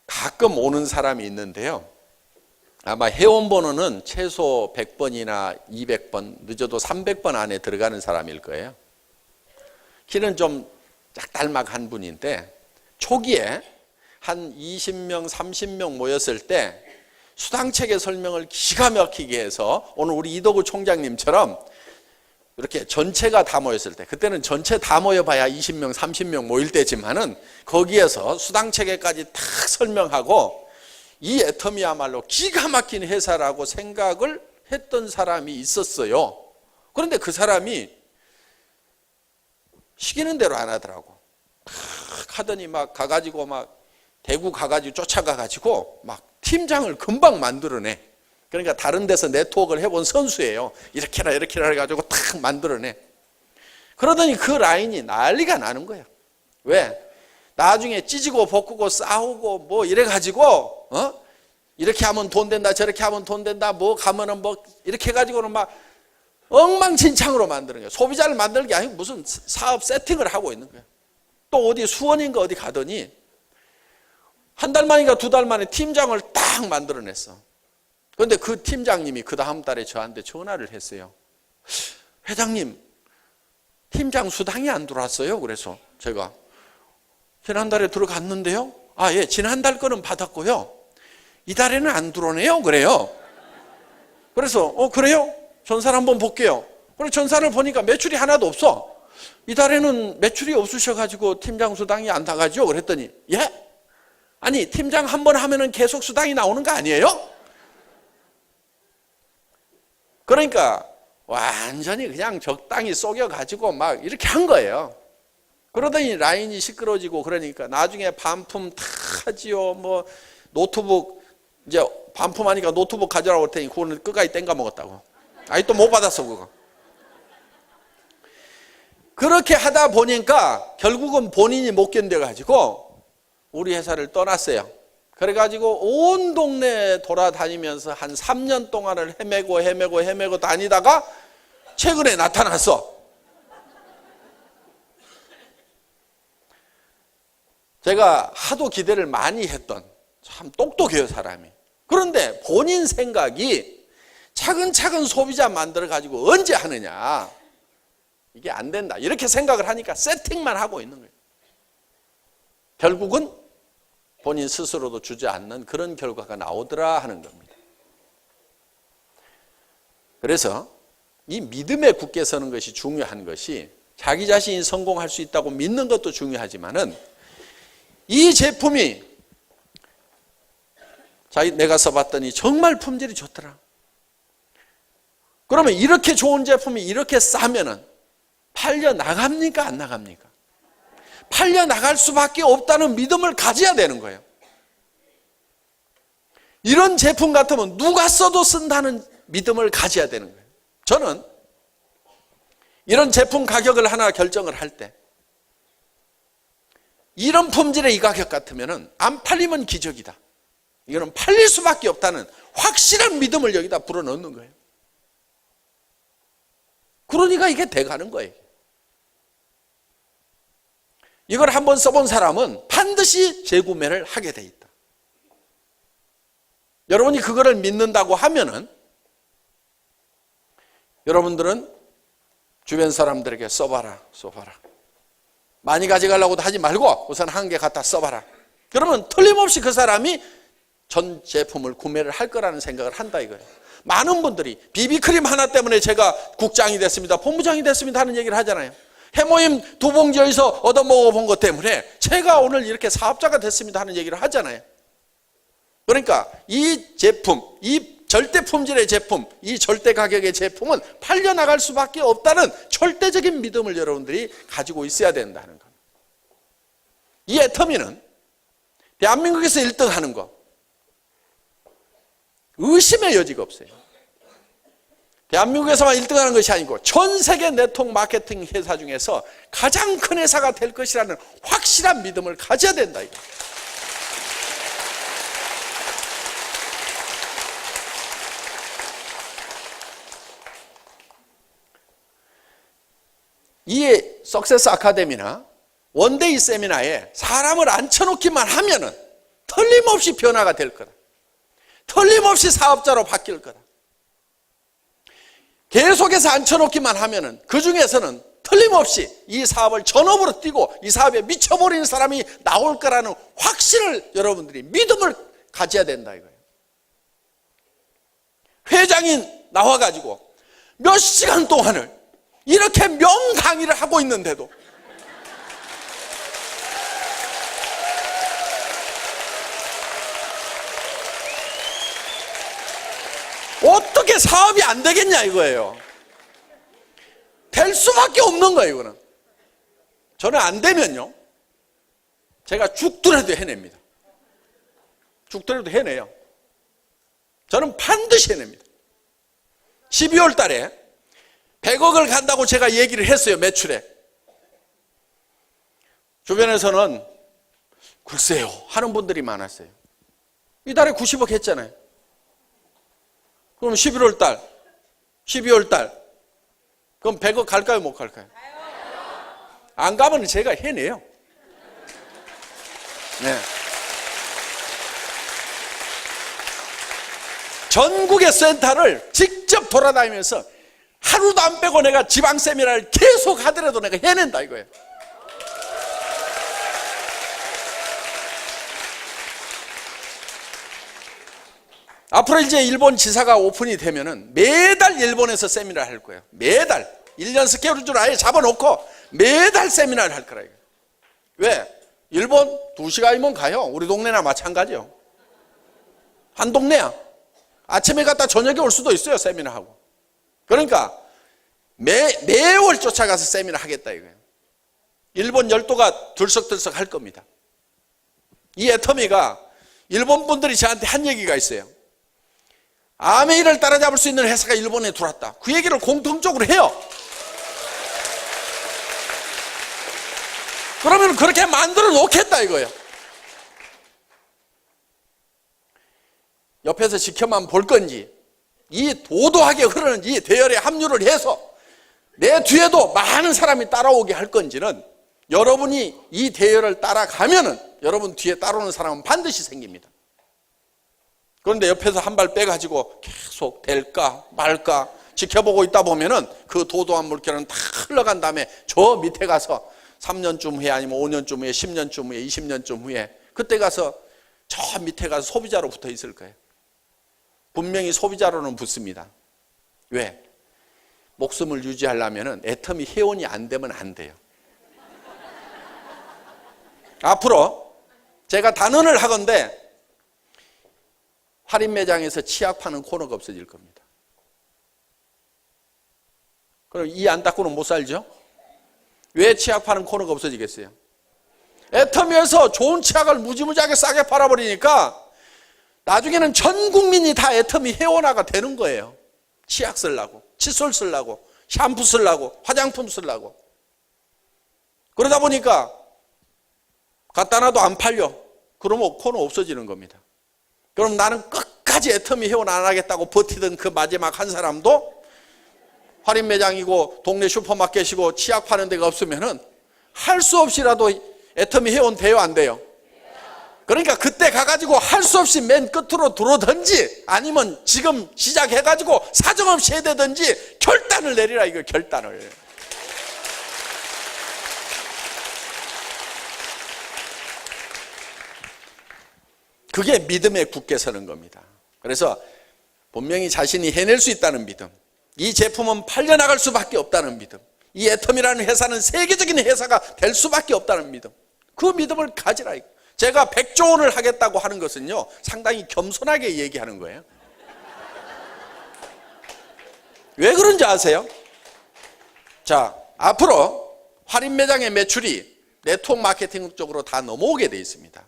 가끔 오는 사람이 있는데요, 아마 회원번호는 최소 100번이나 200번, 늦어도 300번 안에 들어가는 사람일 거예요. 키는 좀 짝달막한 분인데, 초기에 한 20명, 30명 모였을 때 수당체계 설명을 기가 막히게 해서 오늘 우리 이도구 총장님처럼 이렇게 전체가 다 모였을 때, 그때는 전체 다 모여봐야 20명, 30명 모일 때지만은 거기에서 수당체계까지 탁 설명하고 이 애터미야말로 기가 막힌 회사라고 생각을 했던 사람이 있었어요. 그런데 그 사람이 시키는 대로 안 하더라고. 하더니 막 가가지고 막 대구 가가지고 쫓아가가지고 막 팀장을 금방 만들어내. 그러니까 다른 데서 네트워크를 해본 선수예요. 이렇게라 이렇게라 해가지고 탁 만들어내. 그러더니 그 라인이 난리가 나는 거예요. 왜? 나중에 찢고 볶고 싸우고 뭐 이래가지고 이렇게 하면 돈 된다, 저렇게 하면 돈 된다, 뭐 가면은 뭐 이렇게 해가지고는 막 엉망진창으로 만드는 거예요. 소비자를 만드는 게 아니고 무슨 사업 세팅을 하고 있는 거예요. 또 어디 수원인가 어디 가더니 한 달 만인가 2달 만에 팀장을 딱 만들어냈어. 그런데 그 팀장님이 그 다음 달에 저한테 전화를 했어요. 회장님, 팀장 수당이 안 들어왔어요. 그래서 제가 지난달에 들어갔는데요. 예, 지난달 거는 받았고요. 이달에는 안 들어오네요. 그래요. 그래서 그래요? 전사를 한번 볼게요. 그래서 전사를 보니까 매출이 하나도 없어. 이달에는 매출이 없으셔가지고 팀장 수당이 안 나가죠. 그랬더니 예? 아니, 팀장 한 번 하면은 계속 수당이 나오는 거 아니에요? 그러니까 완전히 그냥 적당히 속여가지고 막 이렇게 한 거예요. 그러더니 라인이 시끄러지고 그러니까 나중에 반품 다 하지요. 뭐 노트북 이제 반품하니까 노트북 가져라고 할 테니 그거는 끝까지 땡가 먹었다고. 또 못 받았어 그거. 그렇게 하다 보니까 결국은 본인이 못 견뎌가지고 우리 회사를 떠났어요. 그래가지고 온 동네 돌아다니면서 한 3년 동안을 헤매고 다니다가 최근에 나타났어. 제가 하도 기대를 많이 했던 참 똑똑해요, 사람이. 그런데 본인 생각이 차근차근 소비자 만들어가지고 언제 하느냐, 이게 안 된다 이렇게 생각을 하니까 세팅만 하고 있는 거예요. 결국은 본인 스스로도 주저앉는 그런 결과가 나오더라 하는 겁니다. 그래서 이 믿음에 굳게 서는 것이 중요한 것이, 자기 자신이 성공할 수 있다고 믿는 것도 중요하지만은 이 제품이 내가 써봤더니 정말 품질이 좋더라. 그러면 이렇게 좋은 제품이 이렇게 싸면은 팔려 나갑니까, 안 나갑니까? 팔려 나갈 수밖에 없다는 믿음을 가져야 되는 거예요. 이런 제품 같으면 누가 써도 쓴다는 믿음을 가져야 되는 거예요. 저는 이런 제품 가격을 하나 결정을 할 때, 이런 품질의 이 가격 같으면 안 팔리면 기적이다, 이거는 팔릴 수밖에 없다는 확실한 믿음을 여기다 불어넣는 거예요. 그러니까 이게 돼가는 거예요. 이걸 한번 써본 사람은 반드시 재구매를 하게 돼 있다. 여러분이 그거를 믿는다고 하면은 여러분들은 주변 사람들에게 써봐라. 많이 가져가려고도 하지 말고 우선 한 개 갖다 써봐라. 그러면 틀림없이 그 사람이 전 제품을 구매를 할 거라는 생각을 한다 이거예요. 많은 분들이 비비크림 하나 때문에 제가 국장이 됐습니다, 본부장이 됐습니다 하는 얘기를 하잖아요. 해모임 2봉지에서 얻어먹어본 것 때문에 제가 오늘 이렇게 사업자가 됐습니다 하는 얘기를 하잖아요. 그러니까 이 제품, 이 절대 품질의 제품, 이 절대 가격의 제품은 팔려나갈 수밖에 없다는 절대적인 믿음을 여러분들이 가지고 있어야 된다는 겁니다. 이 애터미는 대한민국에서 1등 하는 거 의심의 여지가 없어요. 대한민국에서만 1등 하는 것이 아니고 전 세계 네트워크 마케팅 회사 중에서 가장 큰 회사가 될 것이라는 확실한 믿음을 가져야 된다 이거. 이 석세스 아카데미나 원데이 세미나에 사람을 앉혀놓기만 하면은 틀림없이 변화가 될 거다. 틀림없이 사업자로 바뀔 거다. 계속해서 앉혀놓기만 하면은 그 중에서는 틀림없이 이 사업을 전업으로 뛰고 이 사업에 미쳐버리는 사람이 나올 거라는 확신을 여러분들이 믿음을 가져야 된다 이거예요. 회장이 나와가지고 몇 시간 동안을 이렇게 명강의를 하고 있는데도 어떻게 사업이 안 되겠냐 이거예요. 될 수밖에 없는 거예요. 이거는 저는 안 되면요 제가 죽더라도 해냅니다. 죽더라도 해내요. 저는 반드시 해냅니다. 12월 달에 100억을 간다고 제가 얘기를 했어요. 매출에. 주변에서는 글쎄요 하는 분들이 많았어요. 이달에 90억 했잖아요. 그럼 11월 달, 12월 달 그럼 100억 갈까요 못 갈까요? 안 가면 제가 해내요. 네. 전국의 센터를 직접 돌아다니면서 하루도 안 빼고 내가 지방 세미나를 계속 하더라도 내가 해낸다 이거예요. 앞으로 이제 일본 지사가 오픈이 되면은 매달 일본에서 세미나를 할 거예요. 매달 1년 스케줄을 아예 잡아놓고 매달 세미나를 할 거라 이거예요. 왜? 일본 2시간이면 가요. 우리 동네나 마찬가지요. 한 동네야. 아침에 갔다 저녁에 올 수도 있어요. 세미나하고. 그러니까 매월 쫓아가서 세미나 하겠다 이거예요. 일본 열도가 들썩들썩 할 겁니다. 이 애터미가 일본 분들이 저한테 한 얘기가 있어요. 아메이를 따라잡을 수 있는 회사가 일본에 들어왔다. 그 얘기를 공통적으로 해요. 그러면 그렇게 만들어 놓겠다 이거예요. 옆에서 지켜만 볼 건지 이 도도하게 흐르는 이 대열에 합류를 해서 내 뒤에도 많은 사람이 따라오게 할 건지는 여러분이 이 대열을 따라가면은 여러분 뒤에 따라오는 사람은 반드시 생깁니다. 그런데 옆에서 한 발 빼가지고 계속 될까 말까 지켜보고 있다 보면은 그 도도한 물결은 다 흘러간 다음에 저 밑에 가서 3년쯤 후에 아니면 5년쯤 후에 10년쯤 후에 20년쯤 후에 그때 가서 저 밑에 가서 소비자로 붙어 있을 거예요. 분명히 소비자로는 붙습니다. 왜? 목숨을 유지하려면 애터미 회원이 안 되면 안 돼요. 앞으로 제가 단언을 하건대 할인 매장에서 치약 파는 코너가 없어질 겁니다. 그럼 이 안 닦고는 못 살죠? 왜 치약 파는 코너가 없어지겠어요? 애터미에서 좋은 치약을 무지무지하게 싸게 팔아버리니까 나중에는 전 국민이 다 애터미 회원화가 되는 거예요. 치약 쓰려고, 칫솔 쓰려고, 샴푸 쓰려고, 화장품 쓰려고. 그러다 보니까 갖다 놔도 안 팔려. 그러면 코너 없어지는 겁니다. 그럼 나는 끝까지 애터미 회원 안 하겠다고 버티던 그 마지막 한 사람도 할인 매장이고 동네 슈퍼마켓이고 치약 파는 데가 없으면은 할 수 없이라도 애터미 회원 돼요, 안 돼요? 그러니까 그때 가가지고 할 수 없이 맨 끝으로 들어오든지 아니면 지금 시작해가지고 사정없이 해야 되든지 결단을 내리라, 이거 결단을. 그게 믿음에 굳게 서는 겁니다. 그래서 분명히 자신이 해낼 수 있다는 믿음, 이 제품은 팔려나갈 수밖에 없다는 믿음, 이 애터미라는 회사는 세계적인 회사가 될 수밖에 없다는 믿음, 그 믿음을 가지라. 제가 100조 원을 하겠다고 하는 것은요 상당히 겸손하게 얘기하는 거예요. 왜 그런지 아세요? 자, 앞으로 할인 매장의 매출이 네트워크 마케팅 쪽으로 다 넘어오게 돼 있습니다.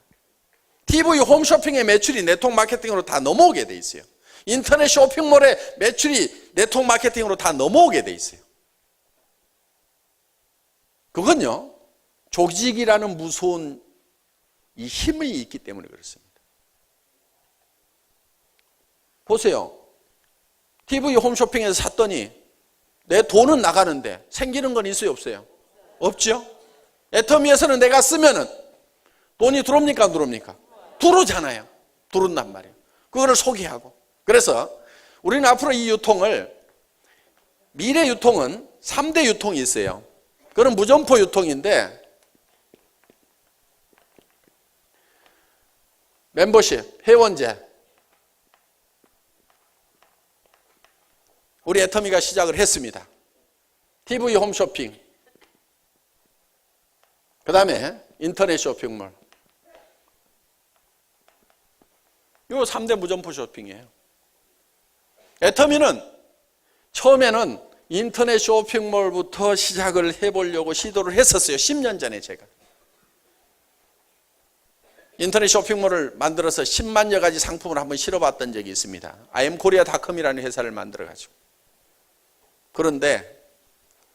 TV 홈쇼핑의 매출이 네트워크 마케팅으로 다 넘어오게 돼 있어요. 인터넷 쇼핑몰의 매출이 네트워크 마케팅으로 다 넘어오게 돼 있어요. 그건요 조직이라는 무서운 이 힘이 있기 때문에 그렇습니다. 보세요. TV 홈쇼핑에서 샀더니 내 돈은 나가는데 생기는 건 있어요, 없어요? 없죠. 애터미에서는 내가 쓰면은 돈이 들어옵니까, 안 들어옵니까? 들어오잖아요. 들어온단 말이에요. 그거를 소개하고. 그래서 우리는 앞으로 이 유통을, 미래 유통은 3대 유통이 있어요. 그건 무점포 유통인데, 멤버십, 회원제. 우리 애터미가 시작을 했습니다. TV 홈쇼핑, 그 다음에 인터넷 쇼핑몰. 이 3대 무점포 쇼핑이에요. 애터미는 처음에는 인터넷 쇼핑몰부터 시작을 해보려고 시도를 했었어요. 10년 전에 제가. 인터넷 쇼핑몰을 만들어서 10만여 가지 상품을 한번 실어봤던 적이 있습니다. IamKorea.com이라는 회사를 만들어가지고. 그런데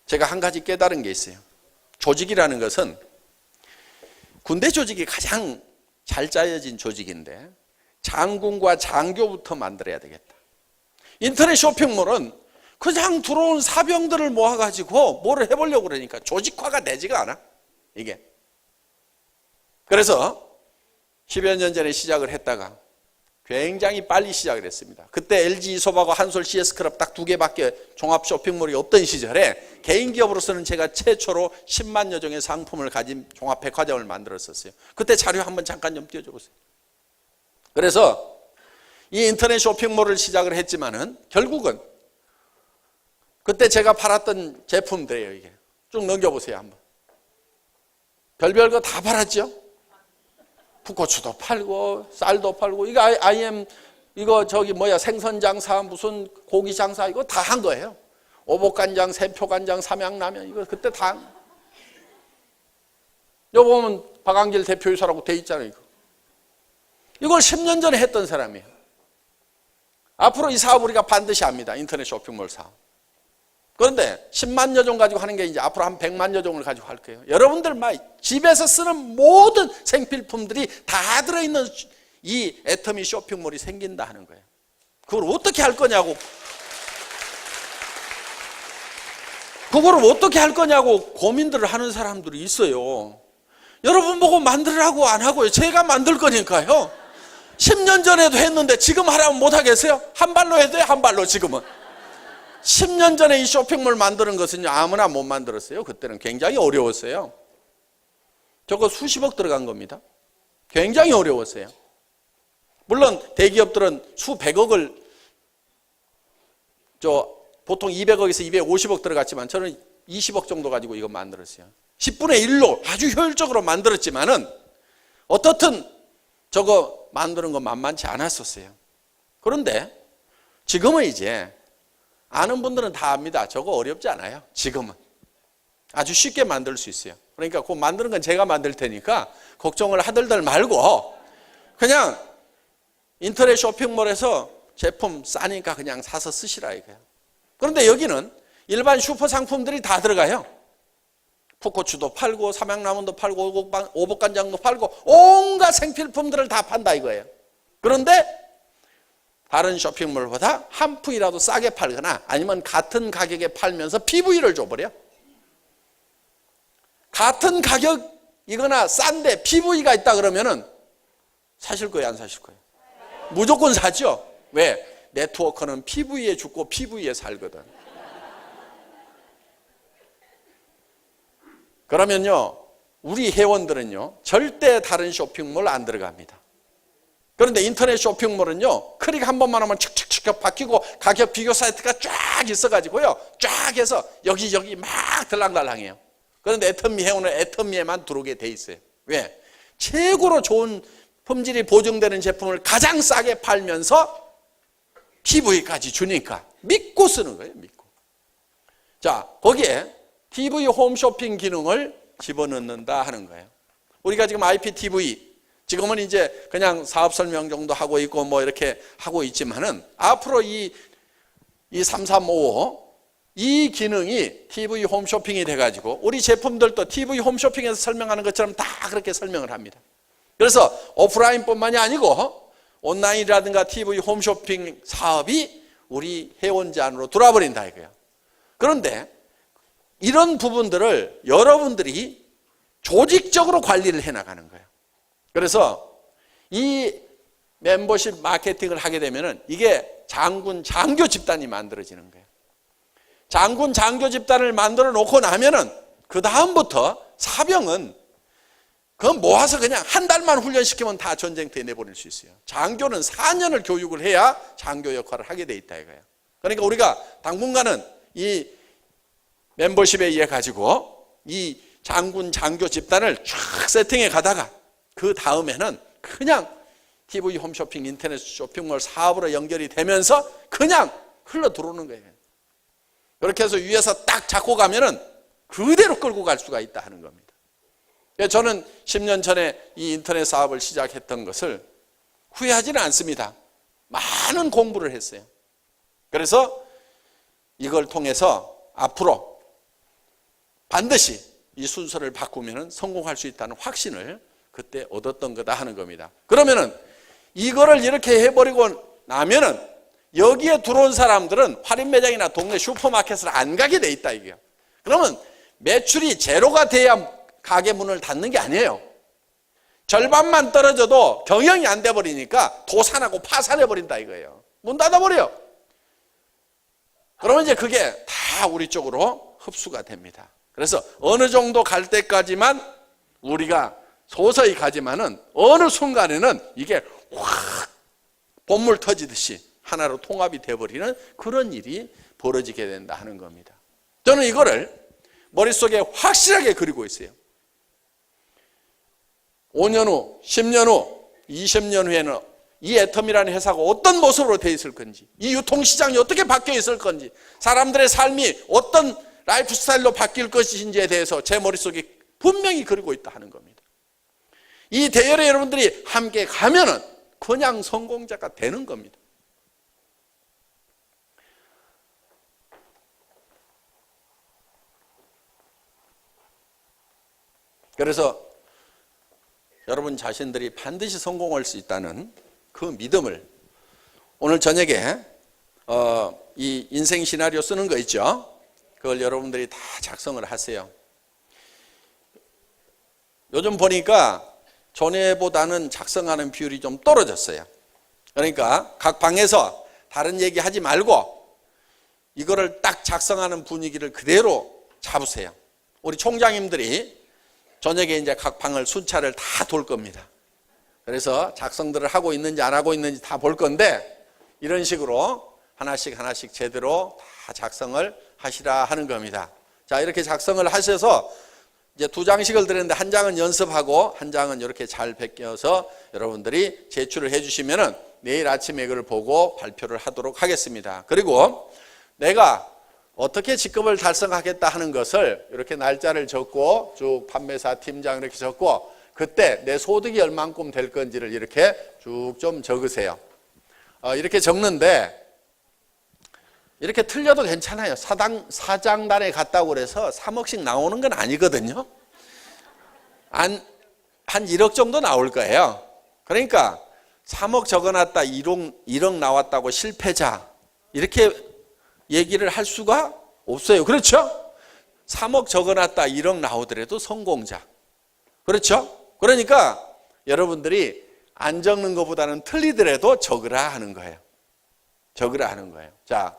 제가 한 가지 깨달은 게 있어요. 조직이라는 것은 군대 조직이 가장 잘 짜여진 조직인데 장군과 장교부터 만들어야 되겠다. 인터넷 쇼핑몰은 그냥 들어온 사병들을 모아가지고 뭐를 해보려고 그러니까 조직화가 되지가 않아, 이게. 그래서 10여 년 전에 시작을 했다가 굉장히 빨리 시작을 했습니다. 그때 LG 이솝하고 한솔 CS클럽 딱 2개밖에 종합 쇼핑몰이 없던 시절에 개인 기업으로서는 제가 최초로 10만여 종의 상품을 가진 종합 백화점을 만들었었어요. 그때 자료 한번 잠깐 좀 띄워줘 보세요. 그래서 이 인터넷 쇼핑몰을 시작을 했지만은 결국은 그때 제가 팔았던 제품들이에요, 이게. 쭉 넘겨보세요, 한번. 별별 거 다 팔았죠? 풋고추도 팔고, 쌀도 팔고, 이거 생선 장사, 무슨 고기 장사, 이거 다 한 거예요. 오복간장, 샘표간장, 삼양라면, 이거 그때 다 한 거예요. 여기 보면 박한길 대표이사라고 돼 있잖아요, 이거. 이걸 10년 전에 했던 사람이에요. 앞으로 이 사업 우리가 반드시 합니다. 인터넷 쇼핑몰 사업. 그런데 10만여 종 가지고 하는 게 이제 앞으로 한 100만여 종을 가지고 할 거예요. 여러분들 집에서 쓰는 모든 생필품들이 다 들어있는 이 애터미 쇼핑몰이 생긴다 하는 거예요. 그걸 어떻게 할 거냐고. 그걸 어떻게 할 거냐고 고민들을 하는 사람들이 있어요. 여러분 보고 만들으라고 안 하고요. 제가 만들 거니까요. 10년 전에도 했는데 지금 하라면 못 하겠어요? 한 발로 해도 돼요, 한 발로 지금은. 10년 전에 이 쇼핑몰 만드는 것은요, 아무나 못 만들었어요. 그때는 굉장히 어려웠어요. 저거 수십억 들어간 겁니다. 굉장히 어려웠어요. 물론 대기업들은 수백억을 보통 200억에서 250억 들어갔지만 저는 20억 정도 가지고 이거 만들었어요. 10분의 1로 아주 효율적으로 만들었지만은 어떻든 저거 만드는 거 만만치 않았었어요. 그런데 지금은 이제 아는 분들은 다 압니다. 저거 어렵지 않아요. 지금은 아주 쉽게 만들 수 있어요. 그러니까 그 만드는 건 제가 만들 테니까 걱정을 하들들 말고 그냥 인터넷 쇼핑몰에서 제품 싸니까 그냥 사서 쓰시라 이거예요. 그런데 여기는 일반 슈퍼 상품들이 다 들어가요. 풋고추도 팔고 삼양라면도 팔고 오복간장도 팔고 온갖 생필품들을 다 판다 이거예요. 그런데 다른 쇼핑몰보다 한 푼이라도 싸게 팔거나 아니면 같은 가격에 팔면서 PV를 줘버려. 같은 가격이거나 싼데 PV가 있다 그러면은 사실 거예요, 안 사실 거예요? 무조건 사죠. 왜? 네트워크는 PV에 죽고 PV에 살거든. 그러면요, 우리 회원들은요, 절대 다른 쇼핑몰 안 들어갑니다. 그런데 인터넷 쇼핑몰은요, 클릭 한 번만 하면 칙칙칙 바뀌고 가격 비교 사이트가 쫙 있어가지고요, 쫙 해서 여기저기 막 들랑달랑해요. 그런데 애터미 회원은 애터미에만 들어오게 돼 있어요. 왜? 최고로 좋은 품질이 보증되는 제품을 가장 싸게 팔면서 PV까지 주니까 믿고 쓰는 거예요, 믿고. 자, 거기에 TV 홈쇼핑 기능을 집어넣는다 하는 거예요. 우리가 지금 IPTV, 지금은 이제 그냥 사업 설명 정도 하고 있고 뭐 이렇게 하고 있지만은 앞으로 이 3355, 이 기능이 TV 홈쇼핑이 돼가지고 우리 제품들도 TV 홈쇼핑에서 설명하는 것처럼 다 그렇게 설명을 합니다. 그래서 오프라인뿐만이 아니고 온라인이라든가 TV 홈쇼핑 사업이 우리 회원제 안으로 들어와버린다 이거예요. 그런데 이런 부분들을 여러분들이 조직적으로 관리를 해나가는 거예요. 그래서 이 멤버십 마케팅을 하게 되면은 이게 장군 장교 집단이 만들어지는 거예요. 장군 장교 집단을 만들어 놓고 나면은 그 다음부터 사병은 그건 모아서 그냥 한 달만 훈련시키면 다 전쟁터에 내보낼 수 있어요. 장교는 4년을 교육을 해야 장교 역할을 하게 돼 있다 이거예요. 그러니까 우리가 당분간은 이 멤버십에 의해 가지고 이 장군 장교 집단을 쫙 세팅해 가다가 그 다음에는 그냥 TV 홈쇼핑 인터넷 쇼핑몰 사업으로 연결이 되면서 그냥 흘러 들어오는 거예요. 그렇게 해서 위에서 딱 잡고 가면은 그대로 끌고 갈 수가 있다 하는 겁니다. 저는 10년 전에 이 인터넷 사업을 시작했던 것을 후회하지는 않습니다. 많은 공부를 했어요. 그래서 이걸 통해서 앞으로 반드시 이 순서를 바꾸면 성공할 수 있다는 확신을 그때 얻었던 거다 하는 겁니다. 그러면은 이거를 이렇게 해버리고 나면은 여기에 들어온 사람들은 할인 매장이나 동네 슈퍼마켓을 안 가게 돼 있다 이게요. 그러면 매출이 제로가 돼야 가게 문을 닫는 게 아니에요. 절반만 떨어져도 경영이 안 돼 버리니까 도산하고 파산해 버린다 이거예요. 문 닫아버려요. 그러면 이제 그게 다 우리 쪽으로 흡수가 됩니다. 그래서 어느 정도 갈 때까지만 우리가 서서히 가지만은 어느 순간에는 이게 확 본물 터지듯이 하나로 통합이 돼버리는 그런 일이 벌어지게 된다 하는 겁니다. 저는 이거를 머릿속에 확실하게 그리고 있어요. 5년 후, 10년 후, 20년 후에는 이 애텀이라는 회사가 어떤 모습으로 돼 있을 건지, 이 유통시장이 어떻게 바뀌어 있을 건지, 사람들의 삶이 어떤 라이프 스타일로 바뀔 것인지에 대해서 제 머릿속에 분명히 그리고 있다 하는 겁니다. 이 대열에 여러분들이 함께 가면은 그냥 성공자가 되는 겁니다. 그래서 여러분 자신들이 반드시 성공할 수 있다는 그 믿음을 오늘 저녁에 이 인생 시나리오 쓰는 거 있죠? 그걸 여러분들이 다 작성을 하세요. 요즘 보니까 전에보다는 작성하는 비율이 좀 떨어졌어요. 그러니까 각 방에서 다른 얘기 하지 말고 이거를 딱 작성하는 분위기를 그대로 잡으세요. 우리 총장님들이 저녁에 이제 각 방을 순찰을 다 돌 겁니다. 그래서 작성들을 하고 있는지 안 하고 있는지 다 볼 건데 이런 식으로 하나씩 하나씩 제대로 다 작성을 하시라 하는 겁니다. 자, 이렇게 작성을 하셔서 이제 2장씩을 드렸는데 한 장은 연습하고 한 장은 이렇게 잘 베껴서 여러분들이 제출을 해주시면은 내일 아침에 이걸 보고 발표를 하도록 하겠습니다. 그리고 내가 어떻게 직급을 달성하겠다 하는 것을 이렇게 날짜를 적고 쭉 판매사 팀장 이렇게 적고 그때 내 소득이 얼만큼 될 건지를 이렇게 쭉 좀 적으세요. 이렇게 적는데 이렇게 틀려도 괜찮아요. 사장단에 갔다고 그래서 3억씩 나오는 건 아니거든요. 한 1억 정도 나올 거예요. 그러니까 3억 적어놨다 1억 나왔다고 실패자 이렇게 얘기를 할 수가 없어요. 그렇죠? 3억 적어놨다 1억 나오더라도 성공자. 그렇죠? 그러니까 여러분들이 안 적는 것보다는 틀리더라도 적으라 하는 거예요. 적으라 하는 거예요. 자,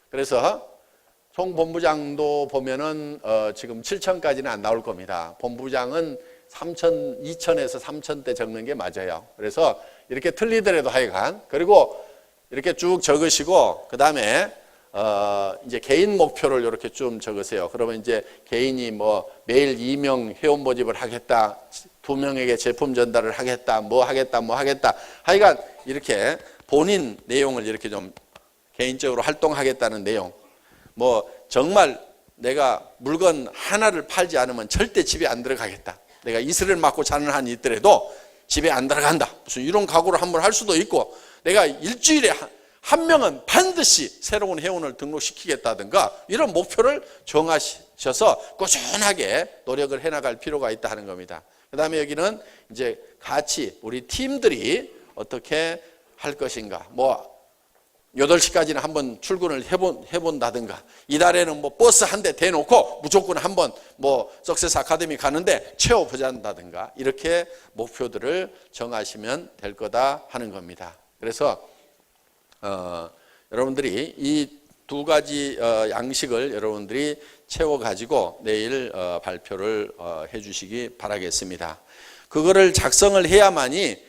그래서 총 본부장도 보면은 지금 7천까지는 안 나올 겁니다. 본부장은 3천, 2천에서 3천대 적는 게 맞아요. 그래서 이렇게 틀리더라도 하여간 그리고 이렇게 쭉 적으시고 그 다음에 이제 개인 목표를 이렇게 좀 적으세요. 그러면 이제 개인이 뭐 매일 2명 회원 모집을 하겠다, 2명에게 제품 전달을 하겠다, 뭐 하겠다. 하여간 이렇게 본인 내용을 이렇게 좀 개인적으로 활동하겠다는 내용. 뭐 정말 내가 물건 하나를 팔지 않으면 절대 집에 안 들어가겠다. 내가 이슬을 맞고 자는 한이 있더라도 집에 안 들어간다. 무슨 이런 각오를 한번 할 수도 있고 내가 일주일에 한 명은 반드시 새로운 회원을 등록시키겠다든가 이런 목표를 정하셔서 꾸준하게 노력을 해나갈 필요가 있다 하는 겁니다. 그 다음에 여기는 이제 같이 우리 팀들이 어떻게 할 것인가. 뭐 8시까지는 한번 출근을 해본다든가 이달에는 뭐 버스 한 대 대놓고 무조건 한번 뭐 석세스 아카데미 가는데 채워보자다든가 이렇게 목표들을 정하시면 될 거다 하는 겁니다. 그래서 여러분들이 이 2가지 양식을 여러분들이 채워가지고 내일 발표를 해주시기 바라겠습니다. 그거를 작성을 해야만이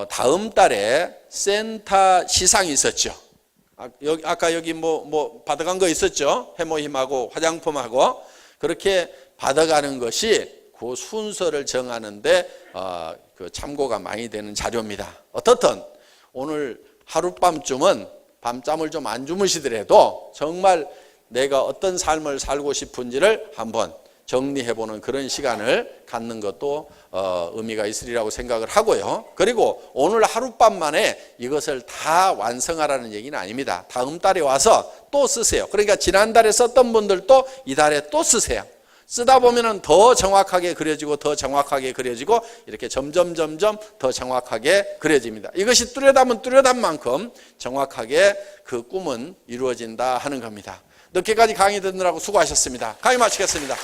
다음 달에 센터 시상이 있었죠. 아까 여기 뭐 받아간 거 있었죠. 해모힘하고 화장품하고 그렇게 받아가는 것이 그 순서를 정하는데 그 참고가 많이 되는 자료입니다. 어떻든 오늘 하룻밤쯤은 밤잠을 좀 안 주무시더라도 정말 내가 어떤 삶을 살고 싶은지를 한번 정리해보는 그런 시간을 갖는 것도 의미가 있으리라고 생각을 하고요. 그리고 오늘 하룻밤 만에 이것을 다 완성하라는 얘기는 아닙니다. 다음 달에 와서 또 쓰세요. 그러니까 지난달에 썼던 분들도 이달에 또 쓰세요. 쓰다 보면은 더 정확하게 그려지고 더 정확하게 그려지고 이렇게 점점 더 정확하게 그려집니다. 이것이 뚜렷하면 뚜렷한 만큼 정확하게 그 꿈은 이루어진다 하는 겁니다. 늦게까지 강의 듣느라고 수고하셨습니다. 강의 마치겠습니다.